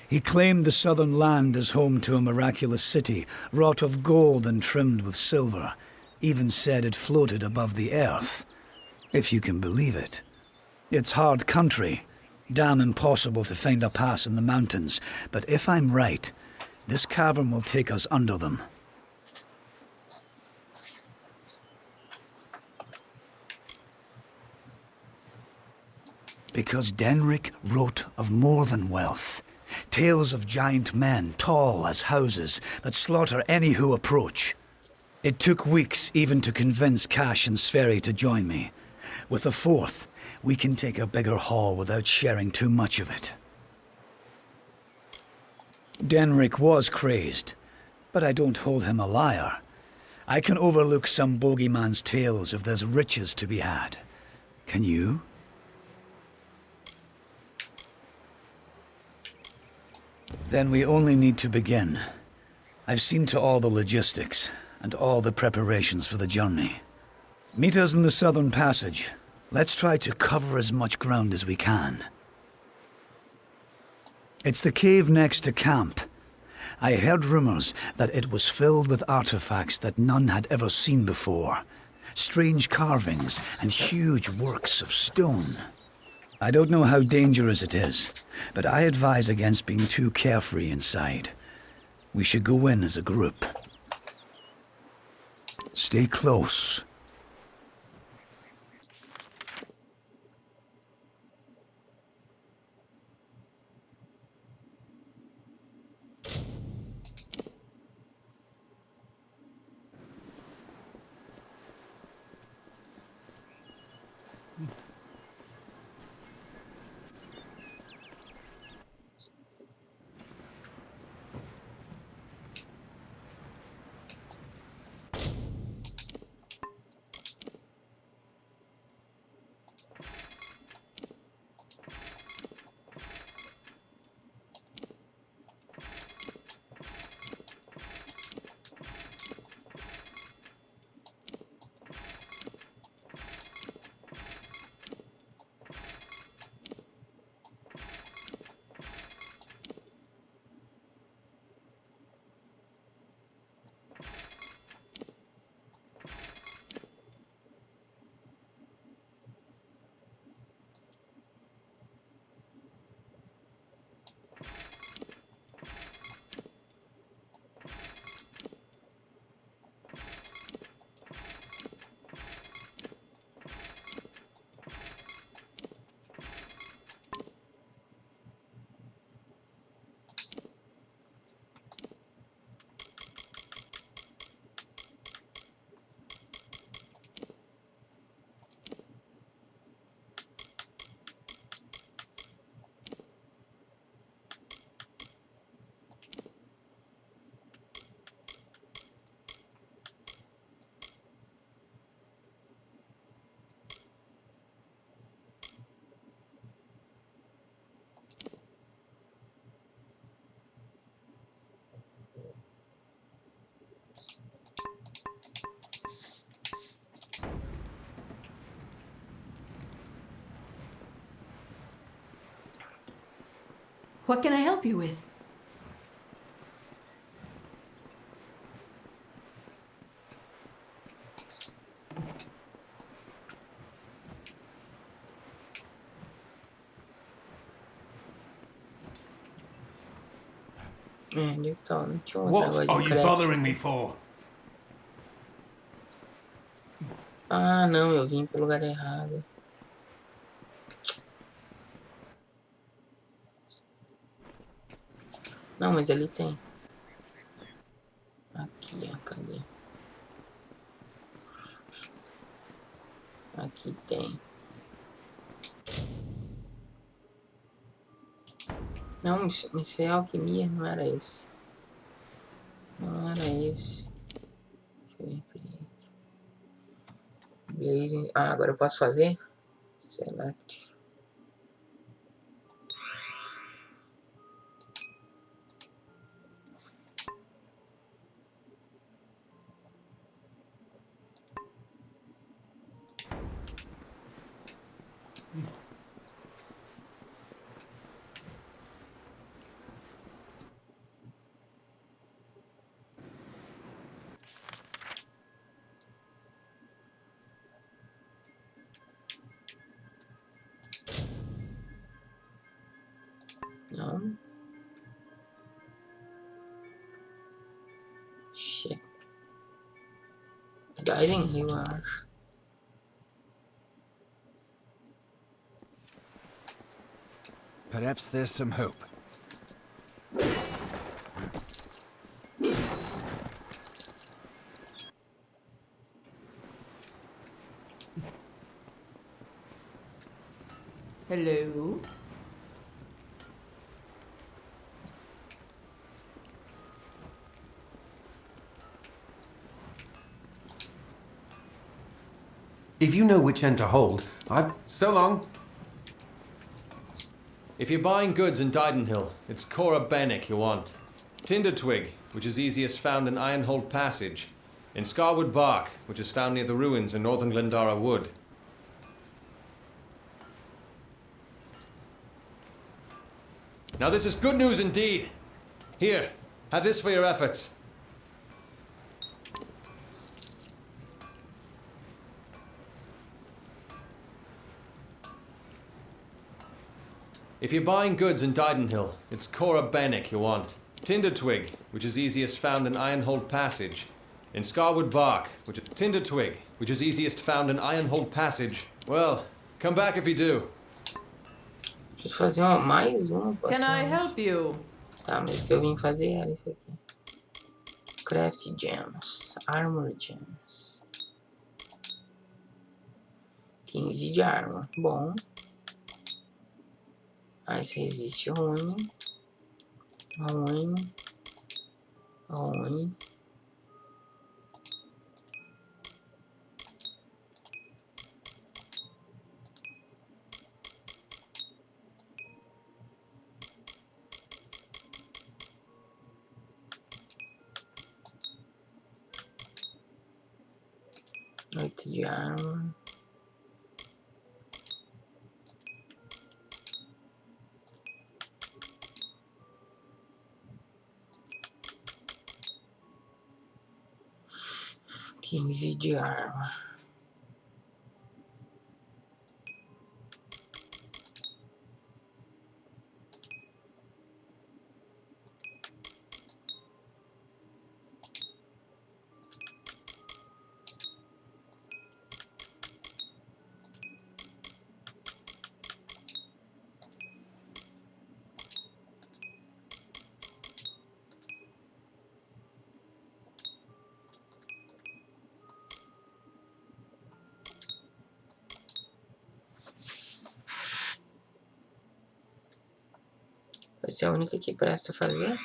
He claimed the southern land as home to a miraculous city, wrought of gold and trimmed with silver. Even said it floated above the earth, if you can believe it. It's hard country, damn impossible to find a pass in the mountains, but if I'm right, this cavern will take us under them. Because Denric wrote of more than wealth. Tales of giant men, tall as houses, that slaughter any who approach. It took weeks even to convince Cash and Sverri to join me. With a fourth, we can take a bigger haul without sharing too much of it. Denric was crazed, but I don't hold him a liar. I can overlook some bogeyman's tales if there's riches to be had. Can you? Then we only need to begin. I've seen to all the logistics and all the preparations for the journey. Meet us in the Southern Passage. Let's try to cover as much ground as we can. It's the cave next to camp. I heard rumors that it was filled with artifacts that none had ever seen before. Strange carvings and huge works of stone. I don't know how dangerous it is, but I advise against being too carefree inside. We should go in as a group. Stay close. What can I help you with? Onde é que tá? Não tinha outro What negócio are de you craft. bothering me for? Ah, não, eu vim pro lugar errado. Não, mas ali tem. Aqui, ó, cadê? Aqui tem. Não, isso é alquimia, não era esse. Não era esse. Deixa eu ver. Blazing. Ah, agora eu posso fazer? Select. Não. Shit. Guiding, eu acho. Perhaps there's some hope. Hello? If you know which end to hold, I've... So long. If you're buying goods in Didenhill, it's Cora Bennick you want. Tinder Twig, which is easiest found in Ironhold Passage. In Scarwood Bark, which is found near the ruins in northern Glendara Wood. Now this is good news indeed. Here, have this for your efforts. If you're buying goods in Didenhill, it's Cora Bennick you want. Tinder Twig, which is easiest found in Ironhold Passage. In Scarwood Bark, which is Tinder Twig, which is easiest found in Ironhold Passage. Well, come back if you do. Deixa eu fazer mais uma poção. Can I help you? Tá, mas o que eu vim fazer era isso aqui. Craft Gems. Armor Gems. 15 de arma. Bom. Mais resiste ruim. Ruim. Ruim. Noite de arma. Quinze de arma. Vai ser a única que presta fazer.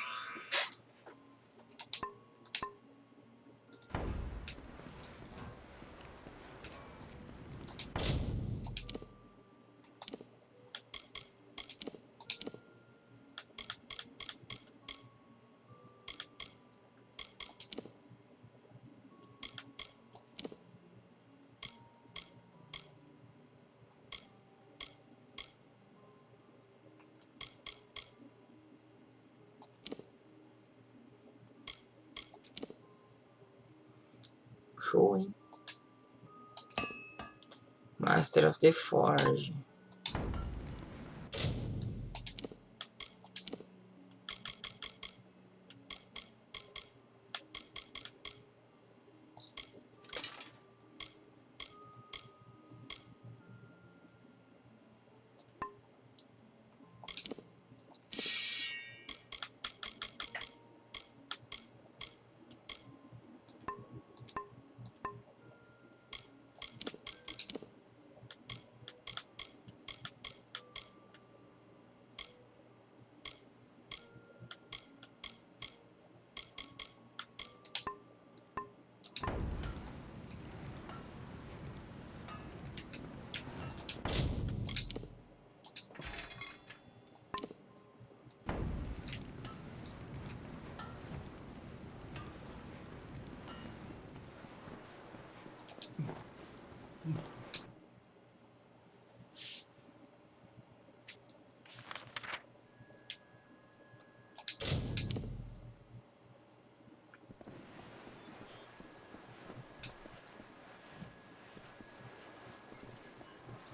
Show, hein? Master of the Forge.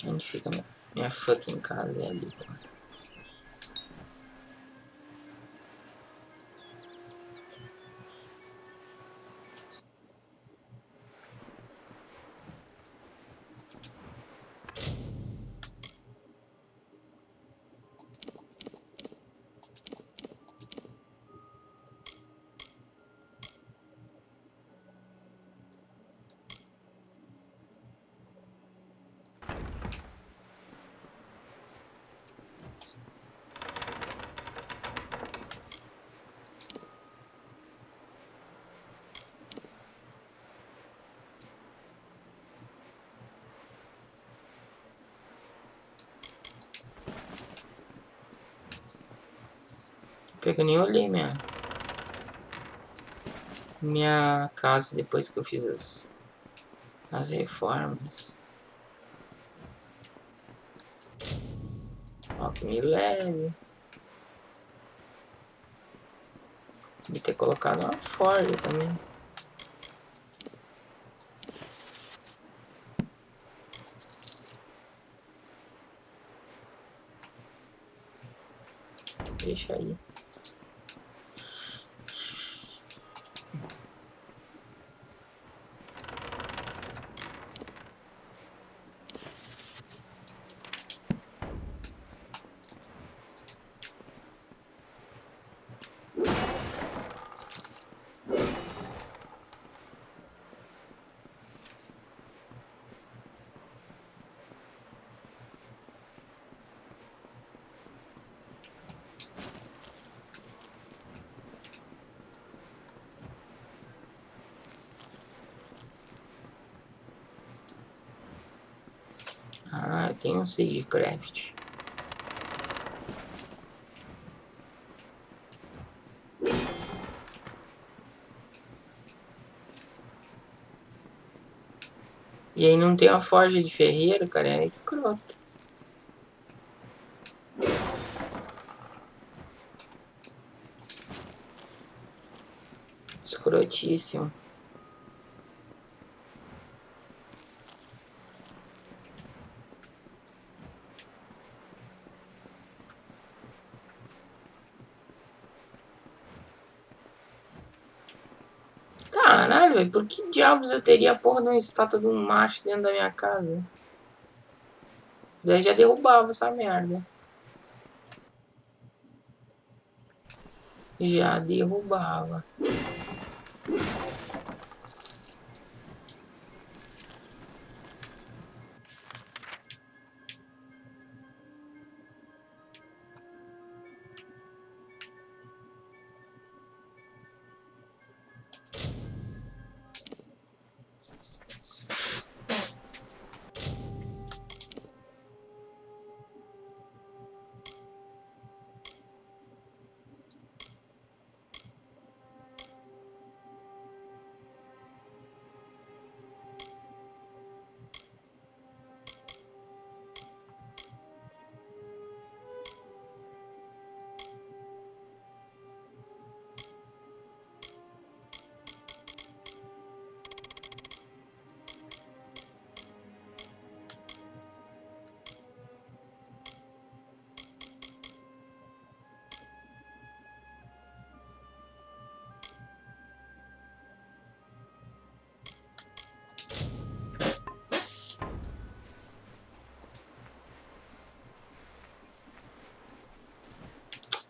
Onde fica minha fucking casa? É ali, pô. Porque eu nem olhei minha casa depois que eu fiz as reformas. Ó, que me leve. De ter colocado uma forja também. Deixa aí. Ah, tem um Sagecraft. E aí não tem a forja de ferreiro, cara, é escroto. Escrotíssimo. Caralho, velho, por que diabos eu teria a porra de uma estátua de um macho dentro da minha casa? Daí já derrubava essa merda. Já derrubava.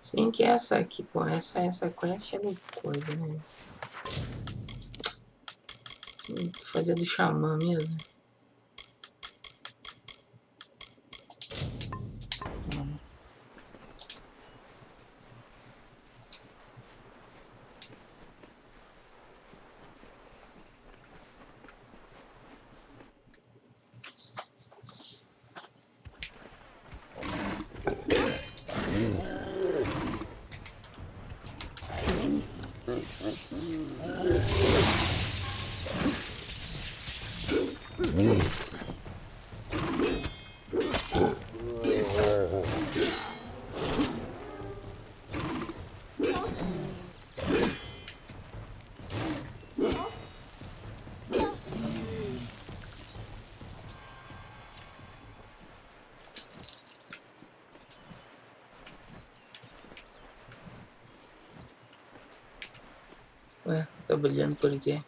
Se bem que essa aqui, pô, essa quest é coisa, né? Fazer do xamã mesmo. Ué, tá brilhando por quê?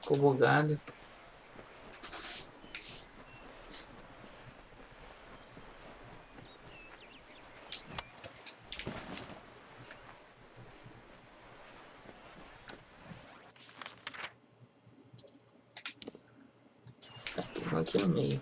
Ficou bugado. Tem um aqui no meio.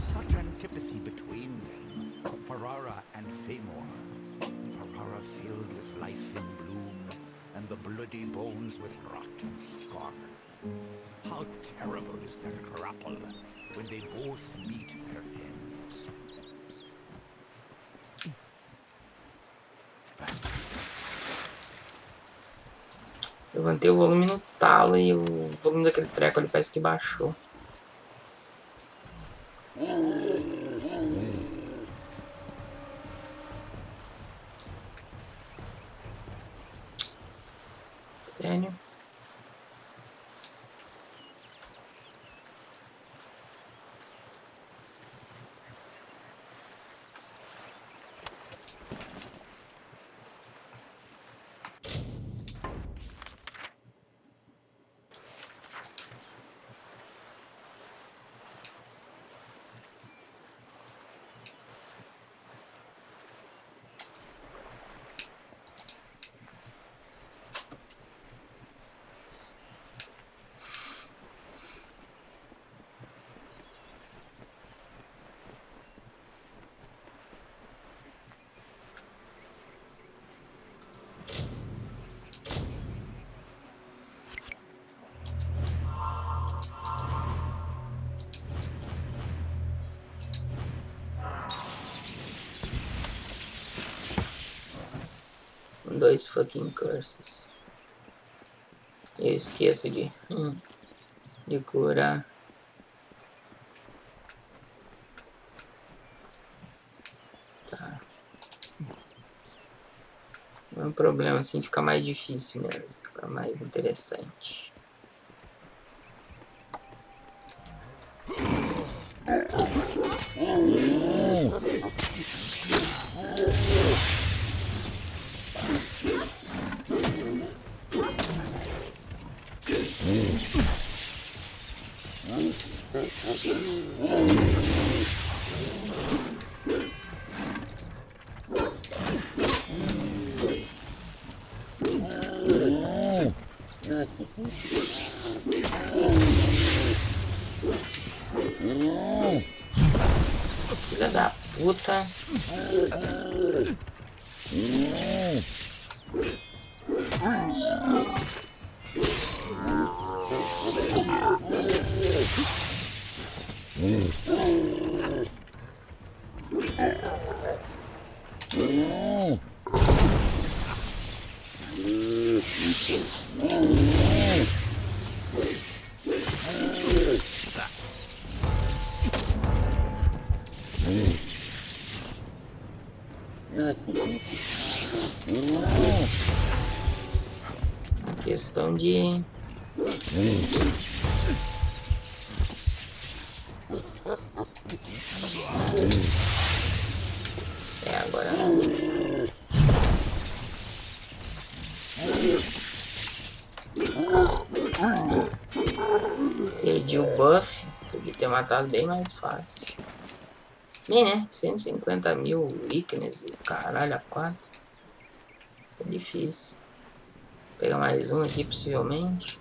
Such antipathy between them, Ferrara and Famor. Ferrara filled with life in bloom, and the bloody bones with rot and scar. How terrible is their grapple when they both meet their ends. Levantei o volume no talo e o volume daquele treco ali parece que baixou. Sério? Dois fucking curses. Eu esqueço de curar. Tá. Não é um problema assim, fica mais difícil mesmo. Fica mais interessante. Filha da puta. Questão de... agora não. Perdi o buff. Podia ter matado bem mais fácil. Bem, né? 150 mil weakness e caralho, a 4. É difícil. Vou pegar mais um aqui, possivelmente.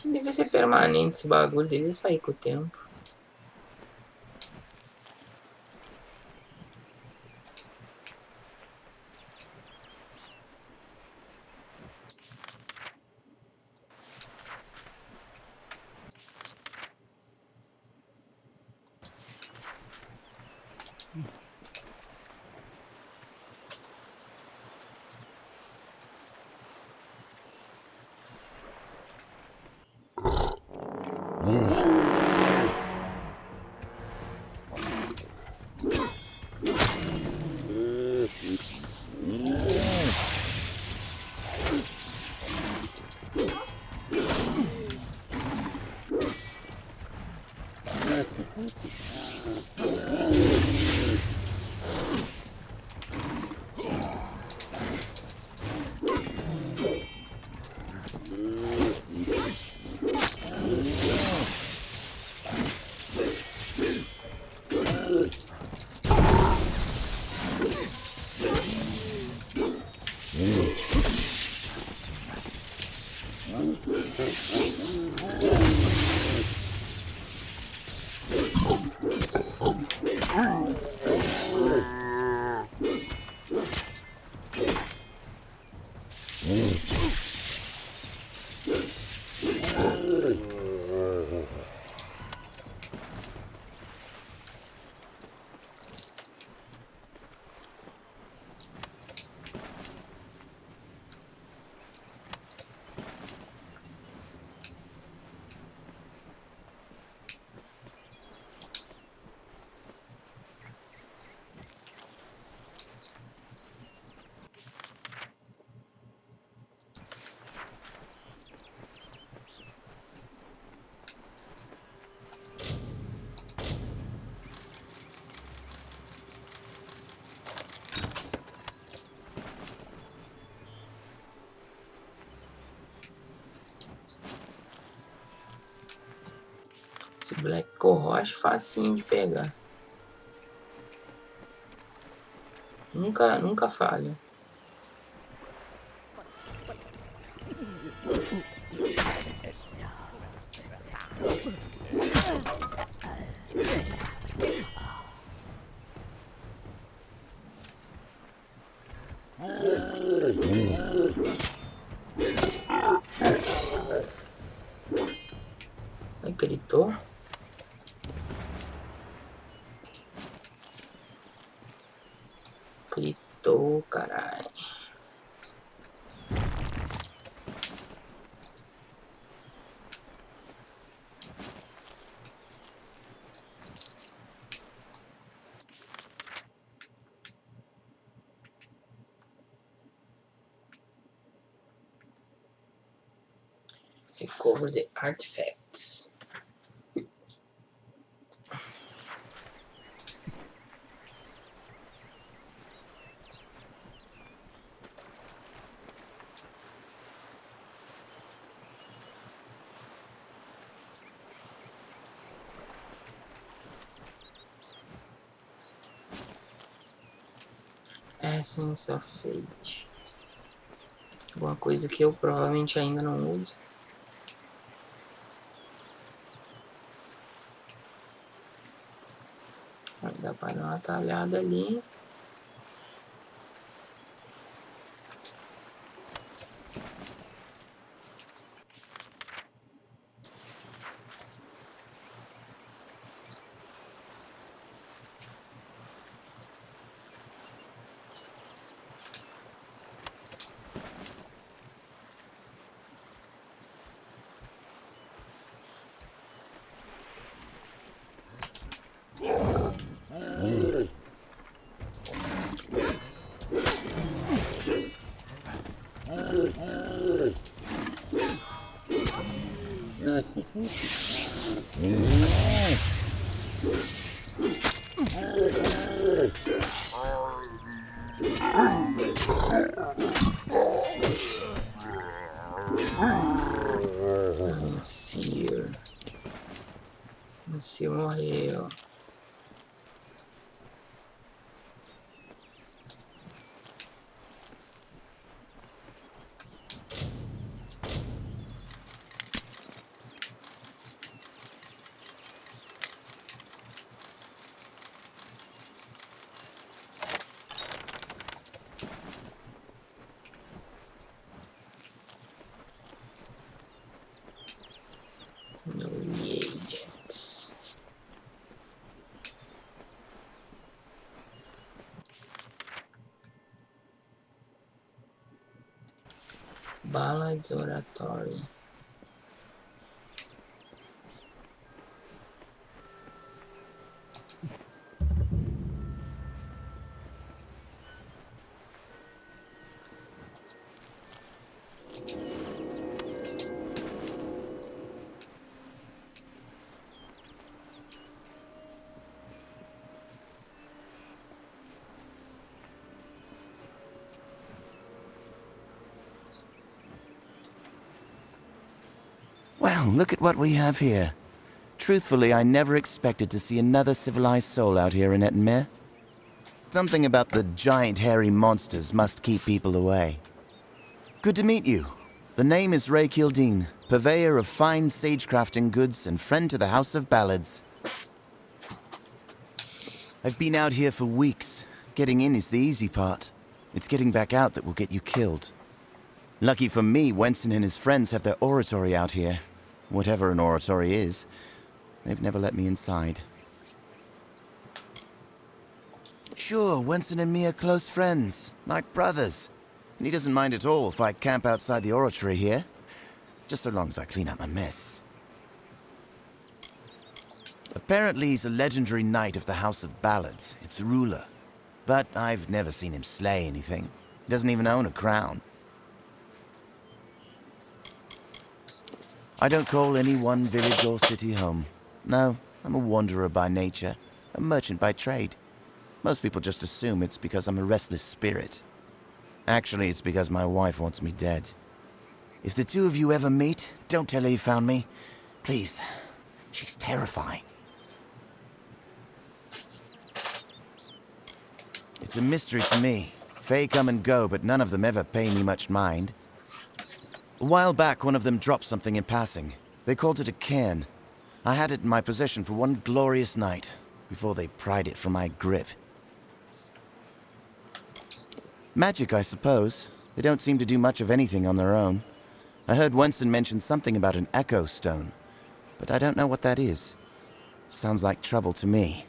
Deve ser permanente esse bagulho, deve sair com o tempo. Esse Black Core acho facinho de pegar. Nunca falha. Ai, gritou. Gritou, caralho. Recover the artifacts. Essence of Fate. Alguma coisa que eu provavelmente ainda não uso. Dá para dar uma talhada ali. Se morreu. No reagents. Ballads Oratory. Well, look at what we have here. Truthfully, I never expected to see another civilized soul out here in Ettenmere. Something about the giant hairy monsters must keep people away. Good to meet you. The name is Ray Kildine, purveyor of fine sagecrafting goods and friend to the House of Ballads. I've been out here for weeks. Getting in is the easy part. It's getting back out that will get you killed. Lucky for me, Wenson and his friends have their oratory out here. Whatever an oratory is. They've never let me inside. Sure, Wenson and me are close friends, like brothers. And he doesn't mind at all if I camp outside the oratory here. Just so long as I clean up my mess. Apparently he's a legendary knight of the House of Ballads, its ruler. But I've never seen him slay anything. He doesn't even own a crown. I don't call any one village or city home. No, I'm a wanderer by nature, a merchant by trade. Most people just assume it's because I'm a restless spirit. Actually, it's because my wife wants me dead. If the two of you ever meet, don't tell her you found me. Please. She's terrifying. It's a mystery to me. Fae come and go, but none of them ever pay me much mind. A while back, one of them dropped something in passing. They called it a cairn. I had it in my possession for one glorious night, before they pried it from my grip. Magic, I suppose. They don't seem to do much of anything on their own. I heard Wenson mention something about an echo stone, but I don't know what that is. Sounds like trouble to me.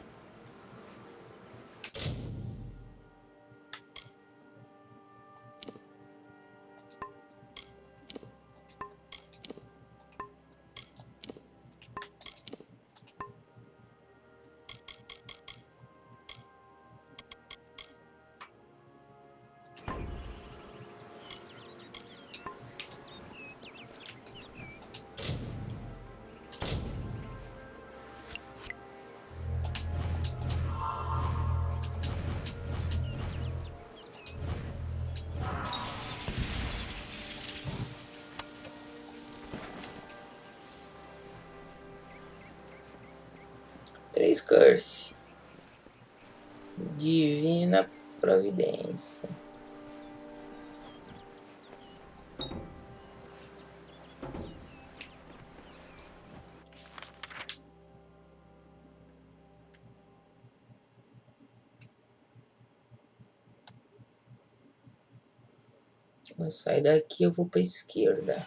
Três curse. Divina Providência. Vou sair daqui, eu vou para a esquerda.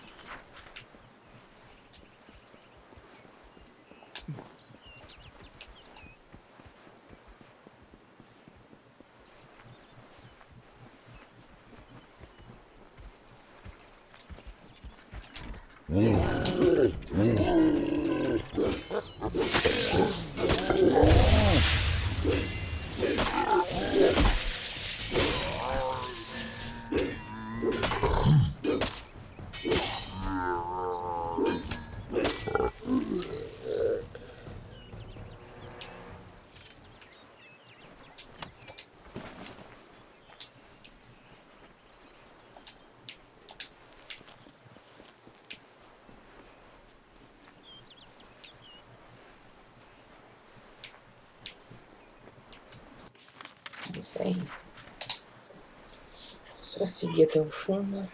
Isso aí. Só seguir até o fundo.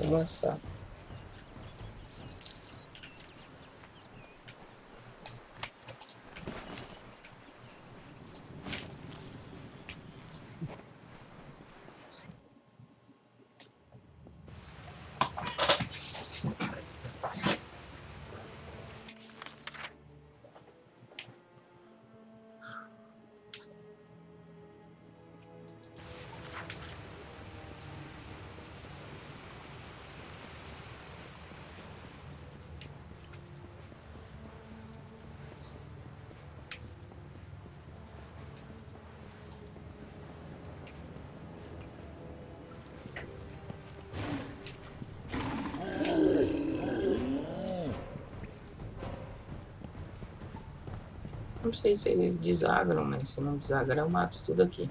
Nossa. Não sei se eles desagram, mas se não desagram, eu mato tudo aqui.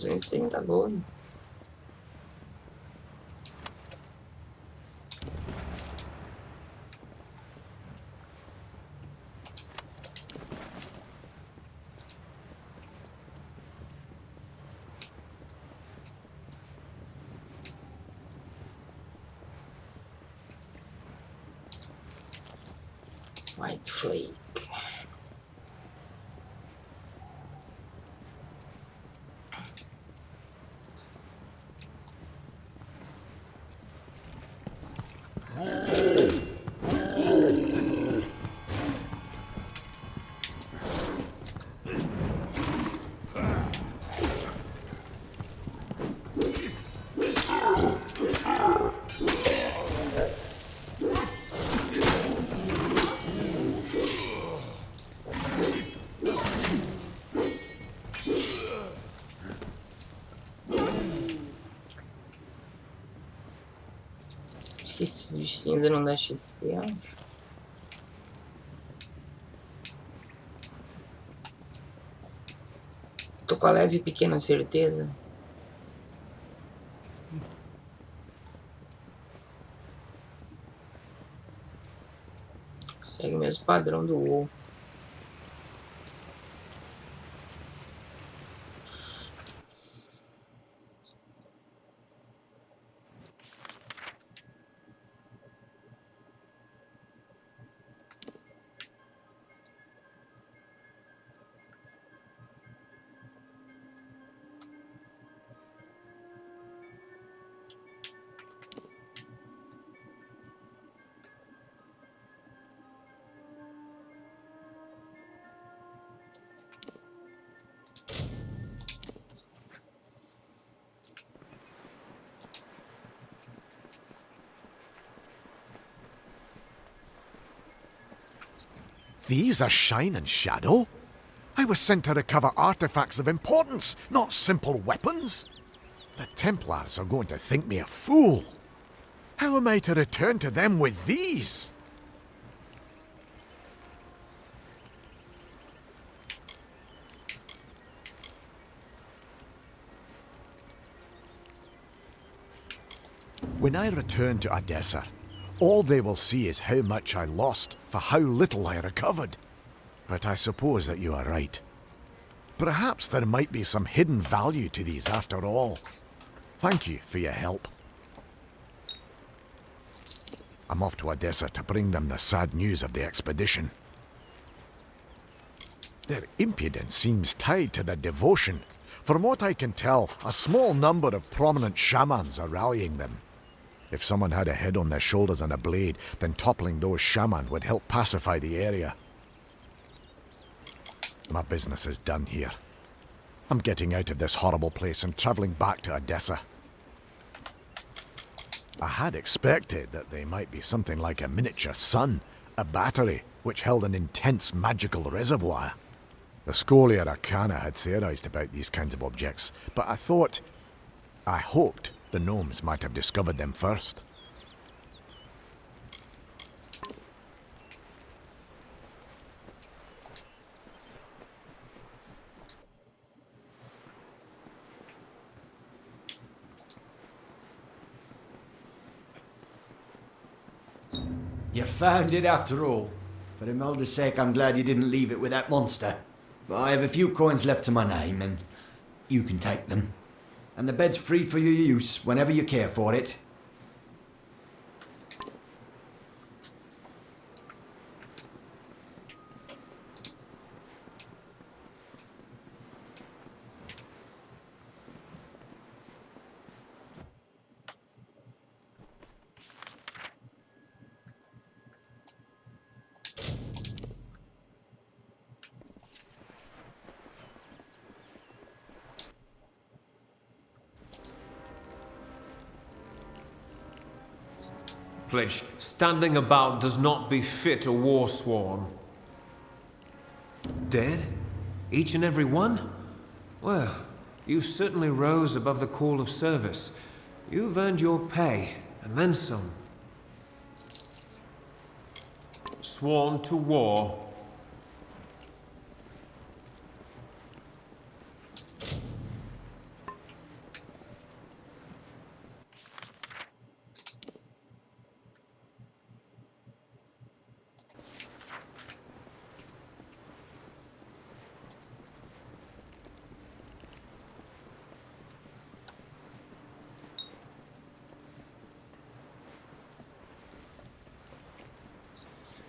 $230 gold. White flake. esses bichos cinza não dá XP, acho. Tô com a leve e pequena certeza. Segue o mesmo padrão do WoW. These are Shine and Shadow? I was sent to recover artifacts of importance, not simple weapons. The Templars are going to think me a fool. How am I to return to them with these? When I return to Odessa, all they will see is how much I lost for how little I recovered. But I suppose that you are right. Perhaps there might be some hidden value to these after all. Thank you for your help. I'm off to Odessa to bring them the sad news of the expedition. Their impudence seems tied to their devotion. From what I can tell, a small number of prominent shamans are rallying them. If someone had a head on their shoulders and a blade, then toppling those shaman would help pacify the area. My business is done here. I'm getting out of this horrible place and travelling back to Odessa. I had expected that they might be something like a miniature sun, a battery which held an intense magical reservoir. The Scholia Arcana had theorized about these kinds of objects, but I hoped the gnomes might have discovered them first. You found it after all. For Imelda's sake, I'm glad you didn't leave it with that monster. But I have a few coins left to my name, and you can take them. And the bed's free for your use whenever you care for it. Pledged, standing about does not befit a war sworn. Dead? Each and every one? Well, you certainly rose above the call of service. You've earned your pay, and then some. Sworn to war.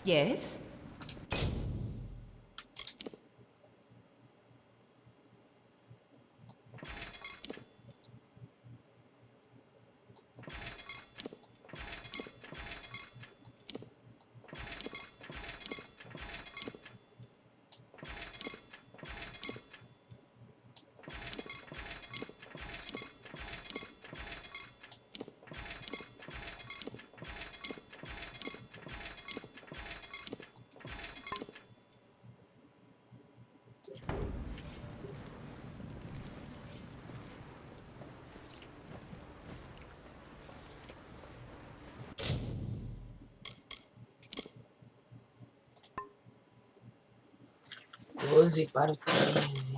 Yes? 12 para o 13.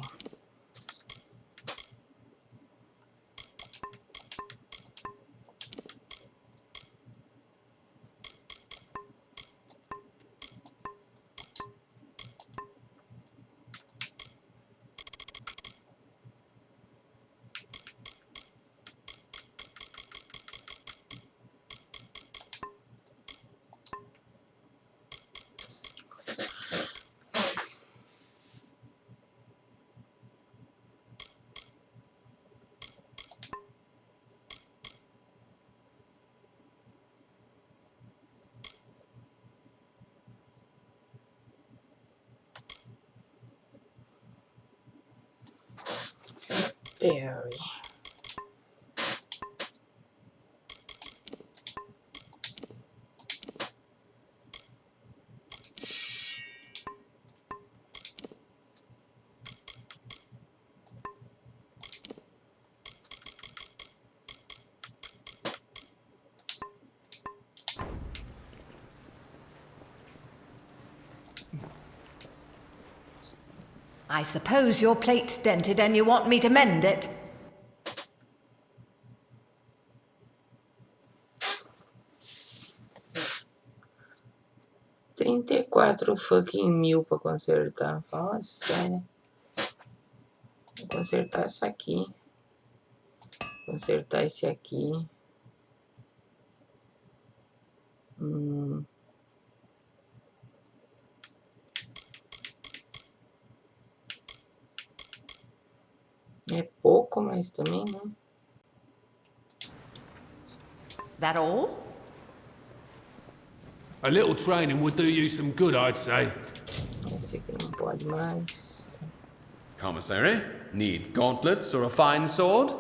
Berry. I suppose your plate's dented and you want me to mend it? $34.000 pra consertar. Fala sério. Vou consertar essa aqui. Consertar esse aqui. É pouco, mas também não. That all? A little training would do you some good, I'd say. Esse aqui não pode mais. Commissary, need gauntlets or a fine sword?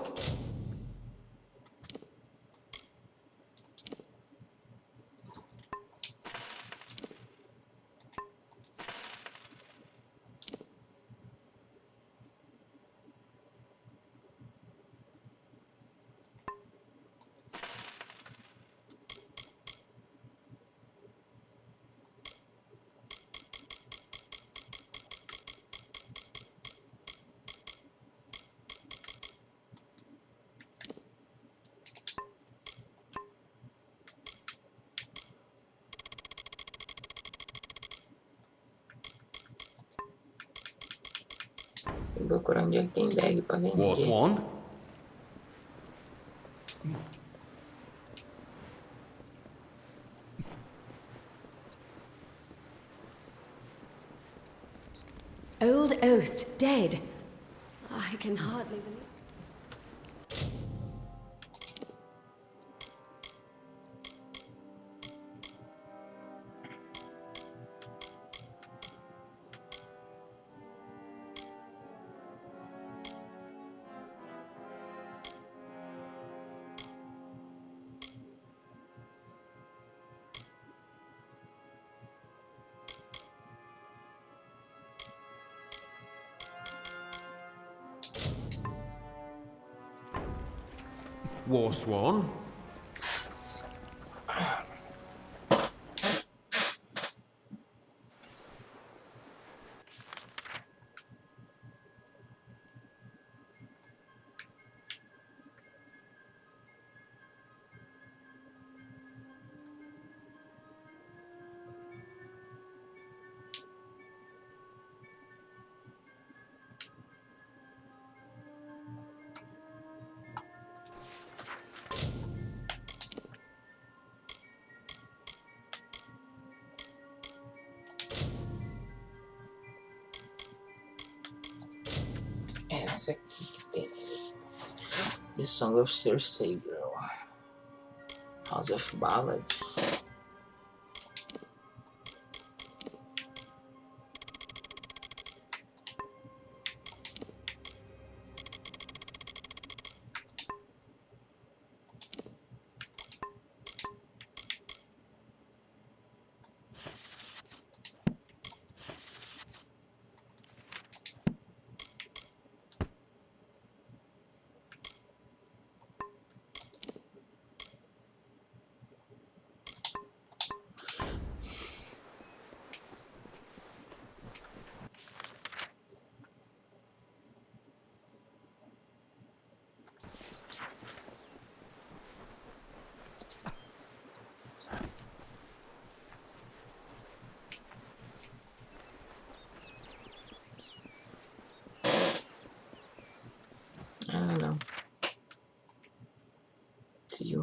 Vou procurar onde é que tem bag pra vender. What's one? Old Oast dead. I can hardly believe. War Swan? Essa aqui que tem. The Song of Cersei Girl. House of Ballads.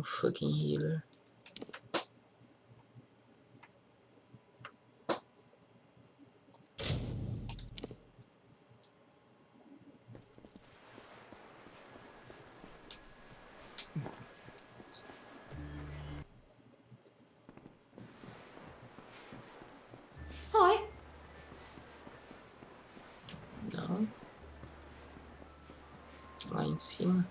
Um fucking healer. Hi. Não. Lá em cima.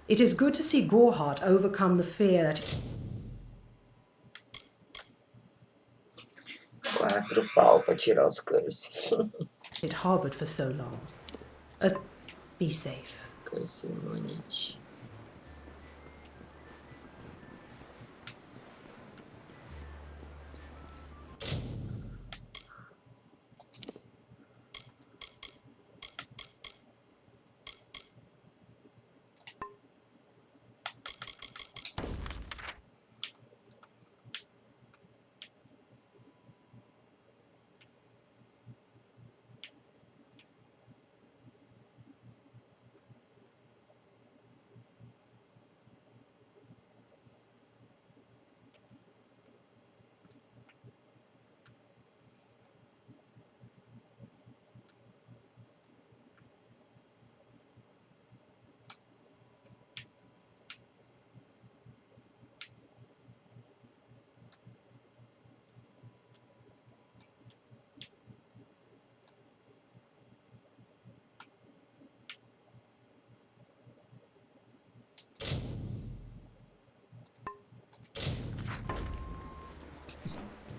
It is good to see Gorhart overcome the fear that 4 pau pra tirar os curse. it harbored for so long. Be safe. Curse immunity.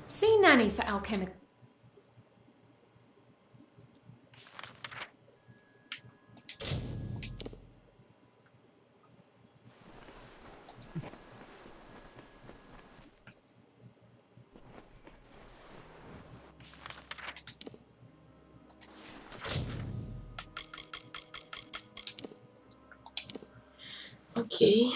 See Nanny for alchemical. Ok.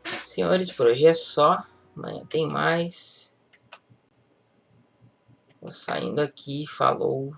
Senhores, por hoje é só. Amanhã tem mais. Vou saindo aqui. Falou.